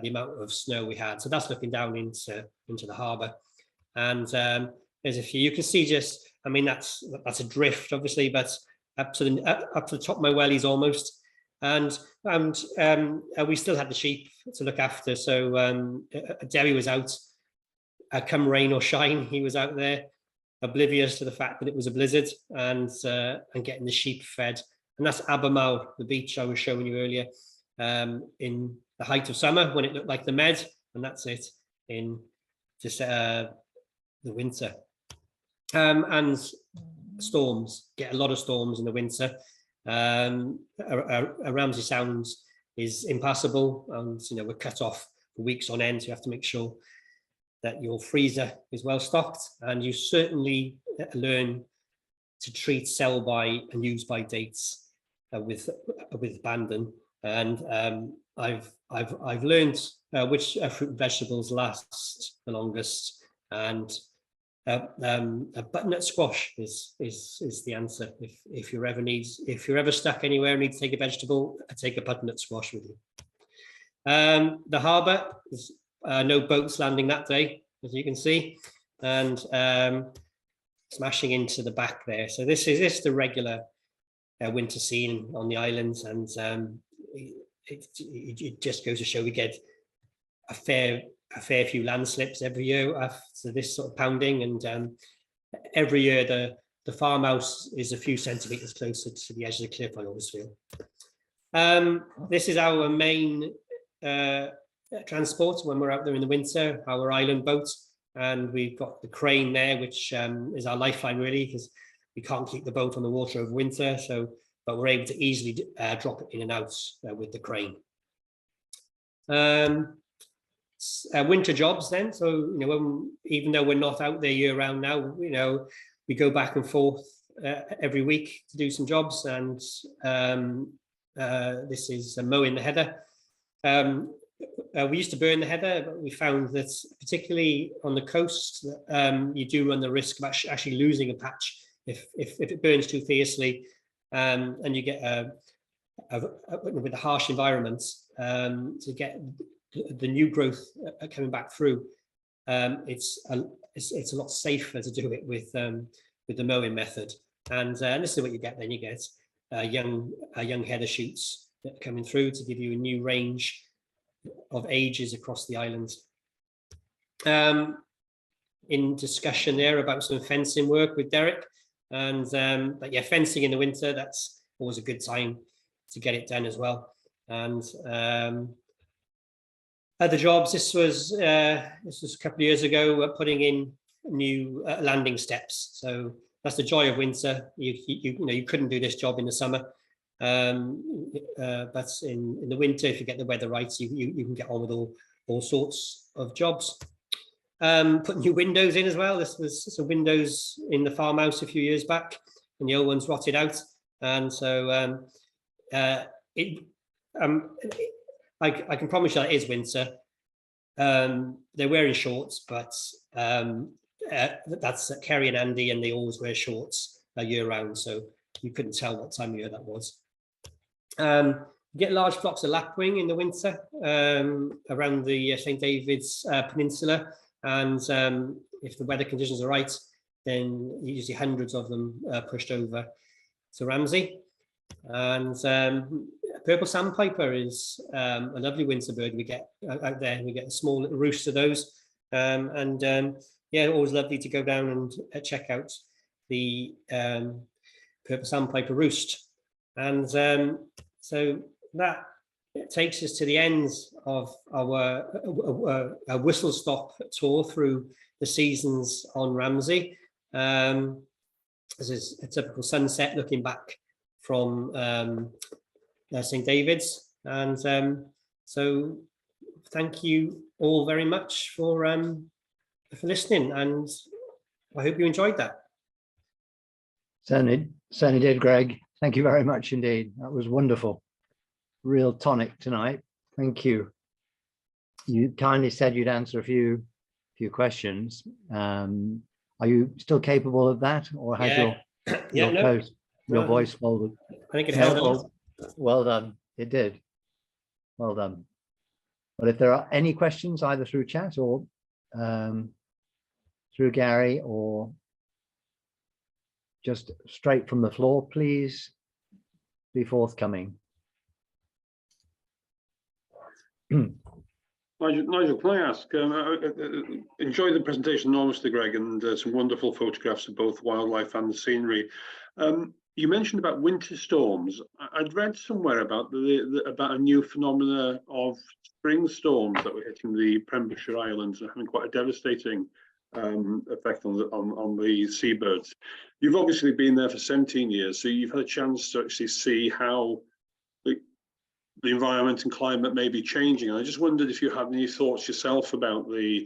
amount of snow we had. So that's looking down into the harbour, and there's a few. You can see just. I mean, that's a drift, obviously, but up to the top of my wellies almost. And we still had the sheep to look after. So Derry was out, come rain or shine, he was out there, oblivious to the fact that it was a blizzard, and getting the sheep fed. And that's Abermawr, the beach I was showing you earlier, in the height of summer when it looked like the Med, and that's it in just the winter. And storms, get a lot of storms in the winter. A Ramsay Sound is impassable, and we're cut off for weeks on end. So you have to make sure that your freezer is well stocked, and you certainly learn to treat sell by and use by dates with abandon. and I've learned which fruit and vegetables last the longest, and a butternut squash is the answer. If you're ever stuck anywhere and need to take a vegetable, take a butternut squash with you. The harbour is no boats landing that day, as you can see, and smashing into the back there. So this is the regular winter scene on the islands, and it just goes to show we get a fair few landslips every year after this sort of pounding, and every year the farmhouse is a few centimetres closer to the edge of the cliff, I always feel. This is our main transport when we're out there in the winter, our island boat, and we've got the crane there, which is our lifeline really, because we can't keep the boat on the water over winter, but we're able to easily drop it in and out with the crane. Winter jobs then, so even though we're not out there year round now, we go back and forth every week to do some jobs, and this is mowing the heather. We used to burn the heather, but we found that particularly on the coast, you do run the risk of actually losing a patch if it burns too fiercely, and you get with the harsh environments, to get the new growth coming back through. It's a lot safer to do it with the mowing method, and this is what you get. Then you get young heather shoots that are coming through to give you a new range of ages across the islands. In discussion there about some fencing work with Derek, and but yeah, fencing in the winter, that's always a good time to get it done as well. And other jobs, this was a couple of years ago, putting in new landing steps. So that's the joy of winter. You couldn't do this job in the summer, but in the winter, if you get the weather right, you can get on with all sorts of jobs. Put new windows in as well. This was some windows in the farmhouse a few years back, and the old ones rotted out, and so I can promise you that it is winter. They're wearing shorts, but that's Kerry and Andy, and they always wear shorts year round, so you couldn't tell what time of year that was. You get large flocks of lapwing in the winter around the St. David's Peninsula, and if the weather conditions are right, then usually hundreds of them pushed over to Ramsay. And purple sandpiper is a lovely winter bird we get out there. We get a small little roost of those, and yeah, always lovely to go down and check out the purple sandpiper roost. And so that takes us to the end of our whistle stop tour through the seasons on Ramsay. This is a typical sunset looking back from St. David's, and so thank you all very much for listening, and I hope you enjoyed that. Certainly did, Greg. Thank you very much indeed. That was wonderful. Real tonic tonight. Thank you. You kindly said you'd answer a few questions. Are you still capable of that, or has your voice folded? I think it held on. Well done. It did. Well done. But if there are any questions, either through chat or through Gary, or just straight from the floor, please be forthcoming. Nigel, can I ask, enjoyed the presentation enormously, Greg, and some wonderful photographs of both wildlife and the scenery. You mentioned about winter storms. I'd read somewhere about about a new phenomena of spring storms that were hitting the Pembrokeshire Islands and having quite a devastating effect on the seabirds. You've obviously been there for 17 years, so you've had a chance to actually see how the environment and climate may be changing. I just wondered if you had any thoughts yourself about the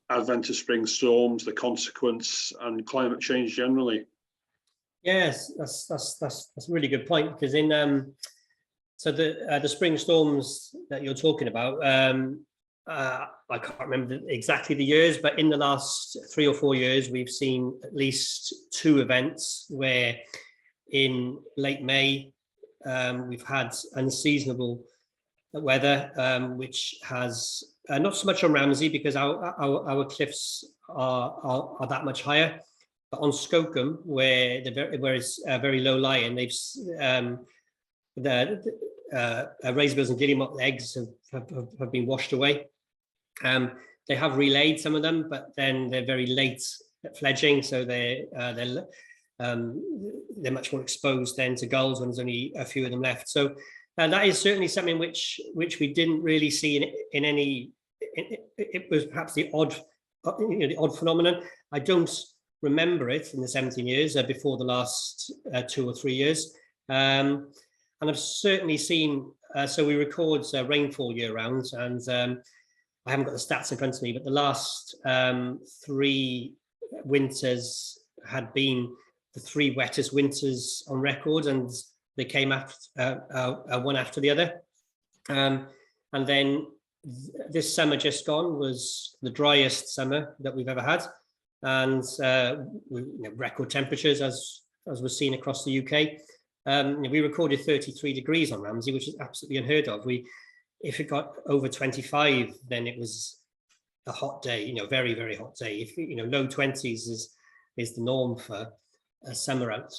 advent of spring storms, the consequence, and climate change generally. Yes, that's a really good point, because in So the spring storms that you're talking about, I can't remember exactly the years, but in the last 3 or 4 years, we've seen at least 2 events where in late May, we've had unseasonable weather, which has not so much on Ramsay because our cliffs are that much higher, but on Skokholm, where it's very low lying, they've the razorbills and guillemot eggs have been washed away. They have relayed some of them, but then they're very late at fledging, so they're much more exposed then to gulls when there's only a few of them left. So that is certainly something which we didn't really see in any. It was perhaps the odd phenomenon. I don't remember it in the 17 years before the last 2 or 3 years. And I've certainly seen, so we record rainfall year round, and I haven't got the stats in front of me, but the last 3 winters had been the 3 wettest winters on record, and they came after one after the other. And then this summer just gone was the driest summer that we've ever had, and record temperatures as was seen across the UK. We recorded 33 degrees on Ramsay, which is absolutely unheard of. If it got over 25, then it was a hot day, very, very hot day. If low 20s is the norm for a summer out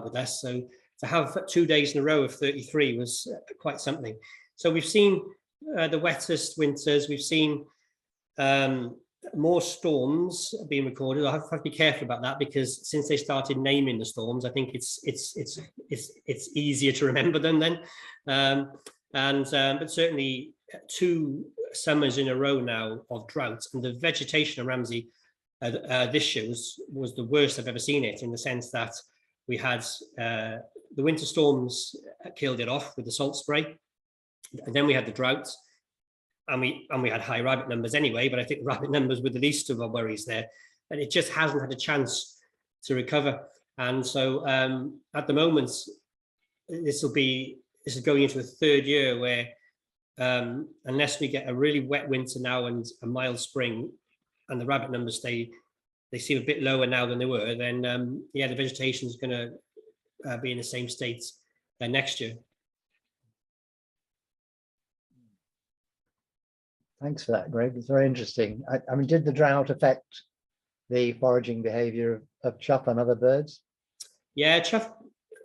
with us. So to have 2 days in a row of 33 was quite something. So we've seen the wettest winters. We've seen more storms being recorded. I have to be careful about that because since they started naming the storms, I think it's easier to remember them then. But certainly 2 summers in a row now of drought, and the vegetation of Ramsay this year was the worst I've ever seen it, in the sense that we had the winter storms killed it off with the salt spray, and then we had the drought, and we had high rabbit numbers anyway, but I think rabbit numbers were the least of our worries there, and it just hasn't had a chance to recover. And so at the moment, this is going into a 3rd year where unless we get a really wet winter now and a mild spring, and the rabbit numbers they seem a bit lower now than they were, then the vegetation is going to be in the same state next year. Thanks for that, Greg. It's very interesting. I mean, did the drought affect the foraging behaviour of chough and other birds? Yeah, chough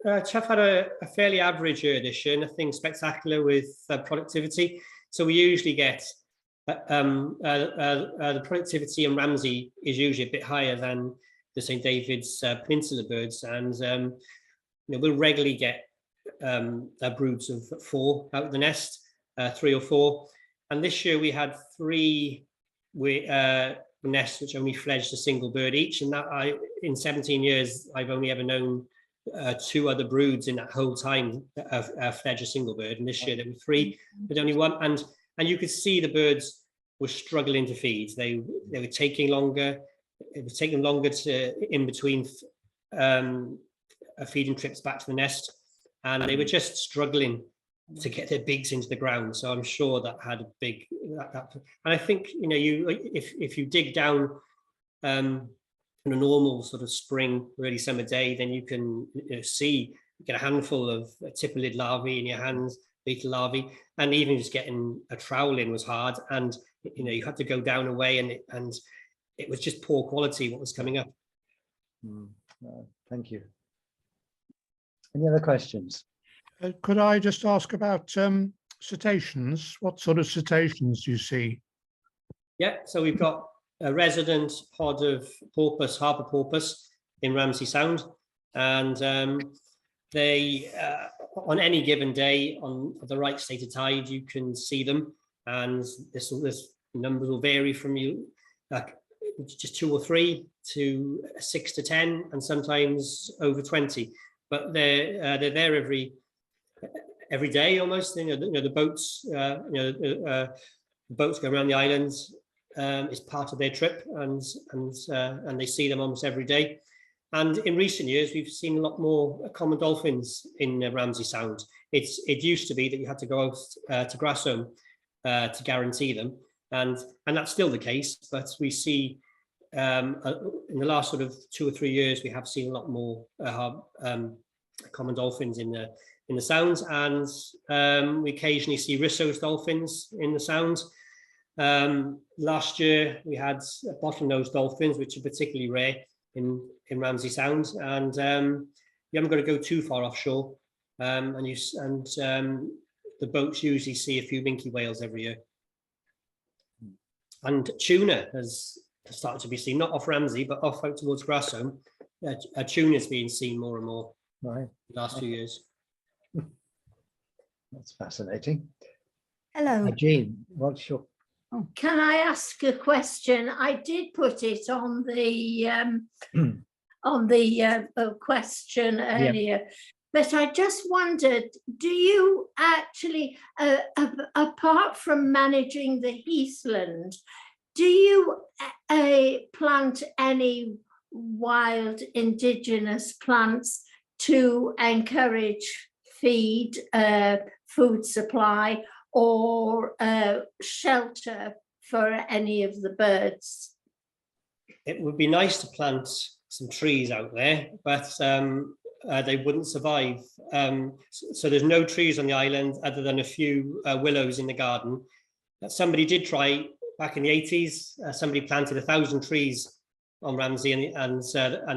had a fairly average year this year, nothing spectacular with productivity. So we usually get the productivity in Ramsay is usually a bit higher than the St David's Peninsula birds, and we'll regularly get broods of 4 out of the nest, 3 or 4. And this year we had 3 nests which only fledged a single bird each, and that in 17 years I've only ever known 2 other broods in that whole time fledge a single bird, and this year there were 3 but only 1. And you could see the birds were struggling to feed. They were taking longer. It was taking longer to in between feeding trips back to the nest, and they were just struggling to get their beaks into the ground. So I'm sure that had a big and I think if you dig down on a normal sort of spring, early summer day, then you can get a handful of tipulid larvae in your hands, beetle larvae, and even just getting a trowel in was hard, and you had to go down away, and it was just poor quality what was coming up. Thank you. Any other questions? Could I just ask about cetaceans? What sort of cetaceans do you see? Yeah, so we've got a resident pod of porpoise, harbour porpoise in Ramsay Sound, and they on any given day on the right state of tide you can see them, and this numbers will vary from just 2 or 3 to 6 to 10, and sometimes over 20. But they're there every day almost. The boats boats go around the islands. It's part of their trip, and they see them almost every day. And in recent years, we've seen a lot more common dolphins in Ramsay Sound. It used to be that you had to go out to Grassholm to guarantee them, and that's still the case. But we see in the last sort of 2 or 3 years, we have seen a lot more common dolphins in the Sounds, and we occasionally see Risso's dolphins in the Sound. Last year, we had bottlenose dolphins, which are particularly rare in Ramsay Sound, and you haven't got to go too far offshore, and the boats usually see a few minke whales every year. And tuna has started to be seen, not off Ramsay, but off out towards Grassholm. Tuna is being seen more and more Right. the last few years. That's fascinating. Hello. Jean, what's your Can I ask a question? I did put it on the question earlier, but I just wondered, do you actually, apart from managing the heathland, do you plant any wild indigenous plants to encourage feed, food supply, or shelter for any of the birds? It would be nice to plant some trees out there, but they wouldn't survive. So there's no trees on the island other than a few willows in the garden. Somebody did try back in the 80s. Somebody planted 1,000 trees on Ramsay, and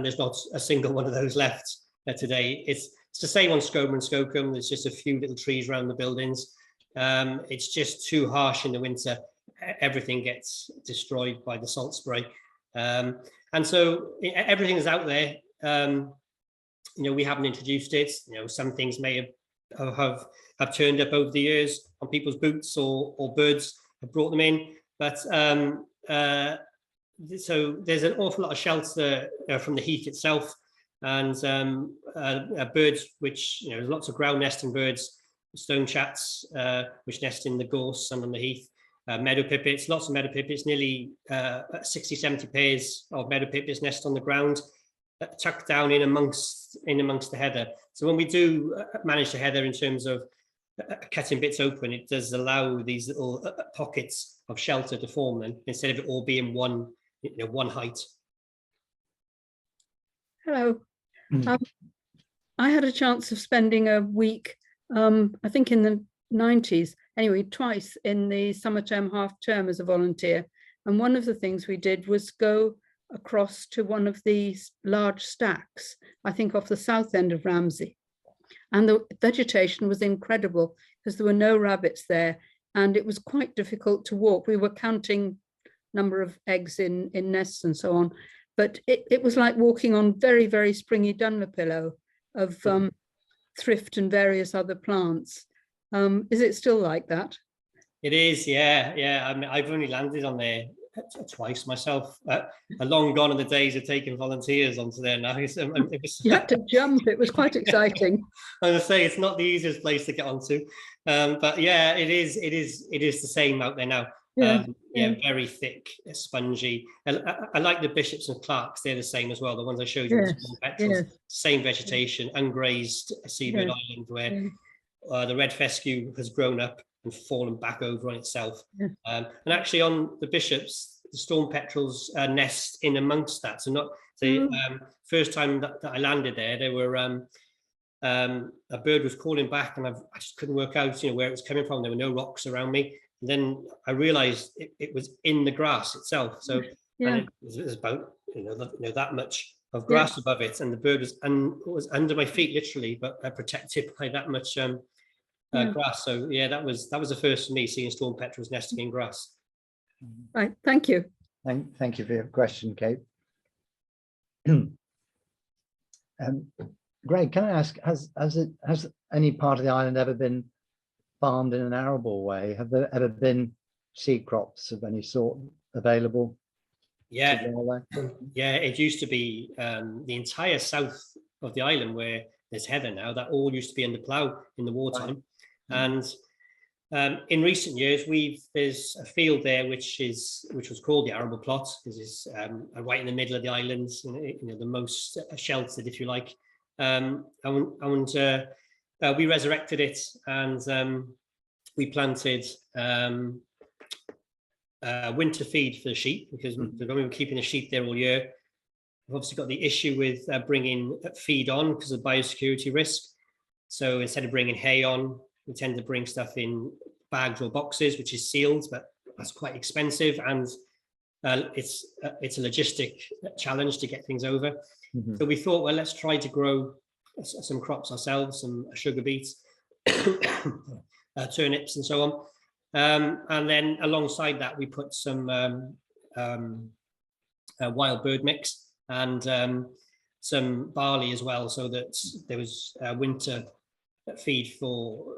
there's not a single one of those left today. It's the same on Skomer and Skokholm. There's just a few little trees around the buildings. It's just too harsh in the winter. Everything gets destroyed by the salt spray, and so everything is out there. We haven't introduced it. Some things may have turned up over the years on people's boots, or birds have brought them in. But so there's an awful lot of shelter from the heath itself, and birds, which there's lots of ground nesting birds. Stone chats, which nest in the gorse and on the heath, meadow pipits, lots of meadow pipits, nearly 60-70 pairs of meadow pipits nest on the ground, tucked down in amongst the heather. So when we do manage the heather in terms of cutting bits open, it does allow these little pockets of shelter to form then, instead of it all being one height. Hello. I had a chance of spending a week, I think in the 90s, anyway, twice in the summer term, half term as a volunteer. And one of the things we did was go across to one of these large stacks, I think off the south end of Ramsay. And the vegetation was incredible because there were no rabbits there, and it was quite difficult to walk. We were counting number of eggs in nests and so on, but it was like walking on very, very springy Dunlopillo of thrift and various other plants. Is it still like that? It is, yeah. I mean, I've only landed on there twice myself. Long gone are the days of taking volunteers onto there now. You had to jump. It was quite exciting. I was going to say it's not the easiest place to get onto, but yeah, it is the same out there now. Yeah, very thick, spongy. I like the Bishops and Clarks. They're the same as well. The ones I showed you, same vegetation, ungrazed seabird island where the red fescue has grown up and fallen back over on itself. And actually on the Bishops, the storm petrels nest in amongst that. So not the first time that I landed there were a bird was calling back, and I just couldn't work out where it was coming from. There were no rocks around me. And then I realized it was in the grass itself. So and it was about that much of grass above it, and the bird was under my feet literally, but protected by that much grass. So yeah, that was the first for me, seeing storm petrels nesting in grass. Right, thank you. Thank you for your question, Kate. Greg, can I ask, has any part of the island ever been farmed in an arable way? Have there ever been seed crops of any sort available? Yeah, it used to be the entire south of the island where there's heather now, that all used to be under plough in the wartime. And In recent years, there's a field there which was called the arable plot, because it's right in the middle of the island, the most sheltered, if you like. And we resurrected it, and we planted winter feed for the sheep, because we were keeping the sheep there all year. We've obviously got the issue with bringing feed on because of biosecurity risk. So instead of bringing hay on, we tend to bring stuff in bags or boxes, which is sealed, but that's quite expensive, and it's a logistic challenge to get things over. So we thought, well, let's try to grow some crops ourselves, some sugar beets, turnips, and so on. And then alongside that, we put some wild bird mix and some barley as well, so that there was winter feed for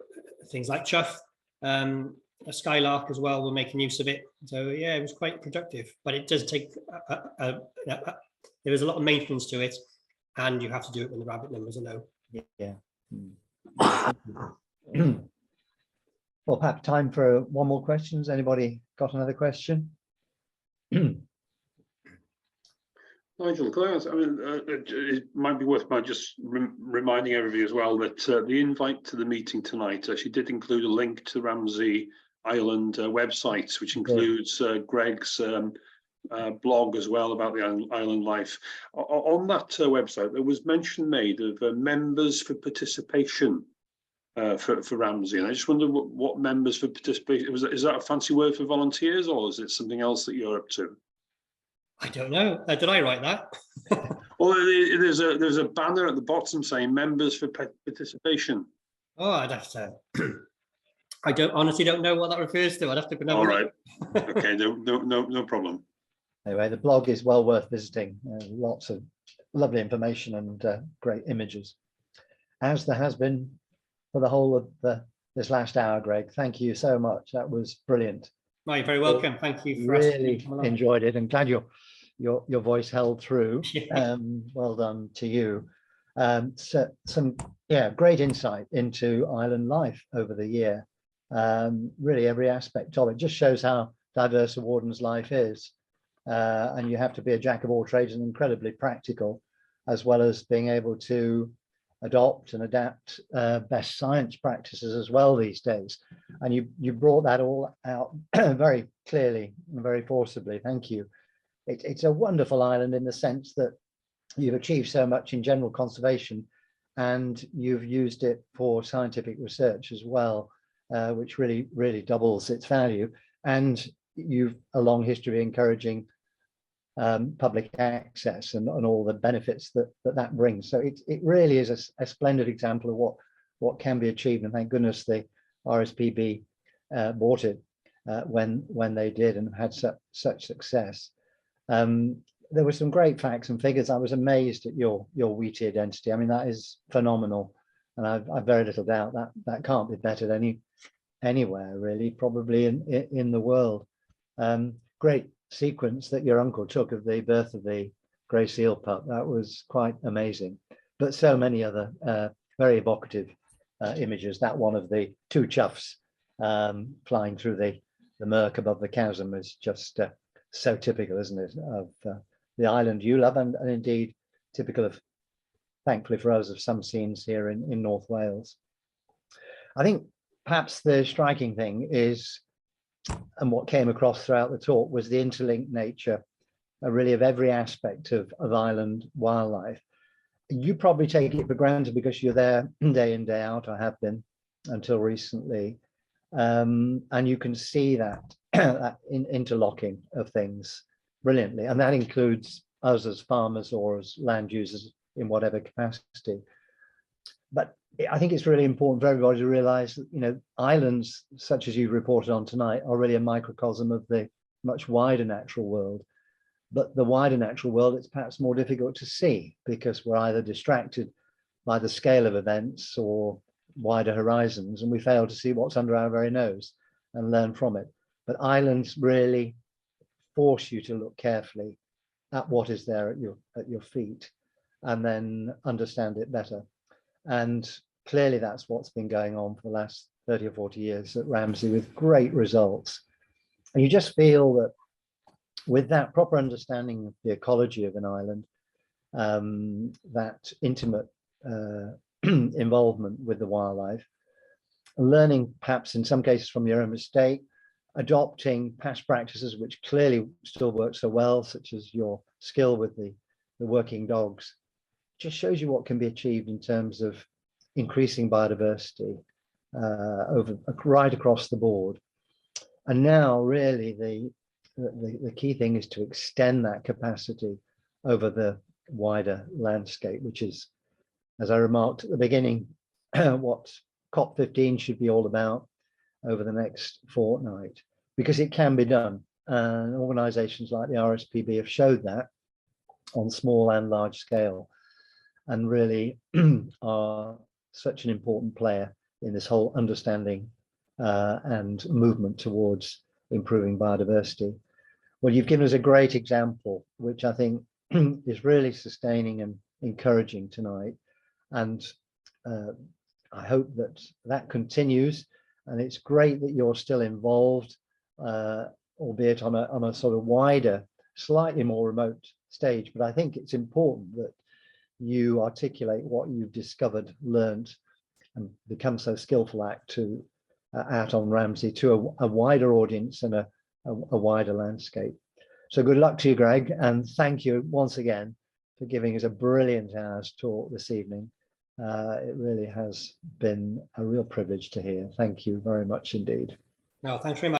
things like chuff, a skylark as well. We're making use of it. So yeah, it was quite productive, but it does take there is a lot of maintenance to it, and you have to do it when the rabbit numbers are low. Yeah. Well, perhaps time for one more questions. Anybody got another question? Nigel, can I ask, it might be worth just reminding everybody as well that the invite to the meeting tonight actually did include a link to Ramsay Island website, which includes Greg's blog as well about the island life. On that website, there was mention made of members for participation for Ramsay, and I just wonder what members for participation is that a fancy word for volunteers, or is it something else that you're up to? I don't know. Did I write that? Well, there's a banner at the bottom saying members for participation. Oh, I'd have to. I honestly don't know what that refers to. I'd have to go. All right. Okay. No problem. Anyway, the blog is well worth visiting. Lots of lovely information and great images, as there has been for the whole of this last hour. Greg, thank you so much. That was brilliant. No, you're very welcome. Thank you for really enjoyed it, and glad your voice held through. Well done to you. So some great insight into island life over the year. Really every aspect of it just shows how diverse a warden's life is, and you have to be a jack of all trades and incredibly practical, as well as being able to adopt and adapt best science practices as well these days. And you brought that all out very clearly and very forcibly. Thank you. It's a wonderful island in the sense that you've achieved so much in general conservation, and you've used it for scientific research as well, which really doubles its value. And you've a long history of encouraging public access and all the benefits that brings. So it really is a splendid example of what can be achieved, and thank goodness the RSPB bought it when they did and had such success. There were some great facts and figures. I was amazed at your wheaty identity. I mean, that is phenomenal, and I've very little doubt that can't be bettered anywhere really, probably in the world. Great sequence that your uncle took of the birth of the grey seal pup. That was quite amazing, but so many other very evocative images. That one of the two chuffs flying through the murk above the chasm is just so typical, isn't it, of the island you love, and indeed typical of, thankfully for us, of some scenes here in North Wales. I think perhaps the striking thing is, and what came across throughout the talk, was the interlinked nature really of every aspect of island wildlife. You probably take it for granted because you're there day in, day out. I have been until recently. And you can see that, that interlocking of things brilliantly. And that includes us as farmers or as land users in whatever capacity. But I think it's really important for everybody to realize that, islands such as you've reported on tonight are really a microcosm of the much wider natural world. But the wider natural world, it's perhaps more difficult to see because we're either distracted by the scale of events or wider horizons, and we fail to see what's under our very nose and learn from it. But islands really force you to look carefully at what is there at your feet and then understand it better. And clearly that's what's been going on for the last 30 or 40 years at Ramsay with great results. And you just feel that with that proper understanding of the ecology of an island, that intimate involvement with the wildlife, learning perhaps in some cases from your own mistake, adopting past practices which clearly still work so well, such as your skill with the working dogs, just shows you what can be achieved in terms of increasing biodiversity right across the board. And now really the key thing is to extend that capacity over the wider landscape, which is, as I remarked at the beginning, what COP15 should be all about over the next fortnight, because it can be done. And organizations like the RSPB have showed that on small and large scale, and really are such an important player in this whole understanding and movement towards improving biodiversity. Well, you've given us a great example, which I think is really sustaining and encouraging tonight. And I hope that that continues. And it's great that you're still involved, albeit on a sort of wider, slightly more remote stage. But I think it's important that you articulate what you've discovered, learned, and become so skillful out on Ramsay to a wider audience and a wider landscape. So good luck to you, Greg, and thank you once again for giving us a brilliant hour's talk this evening. It really has been a real privilege to hear. Thank you very much indeed. No, thanks very much.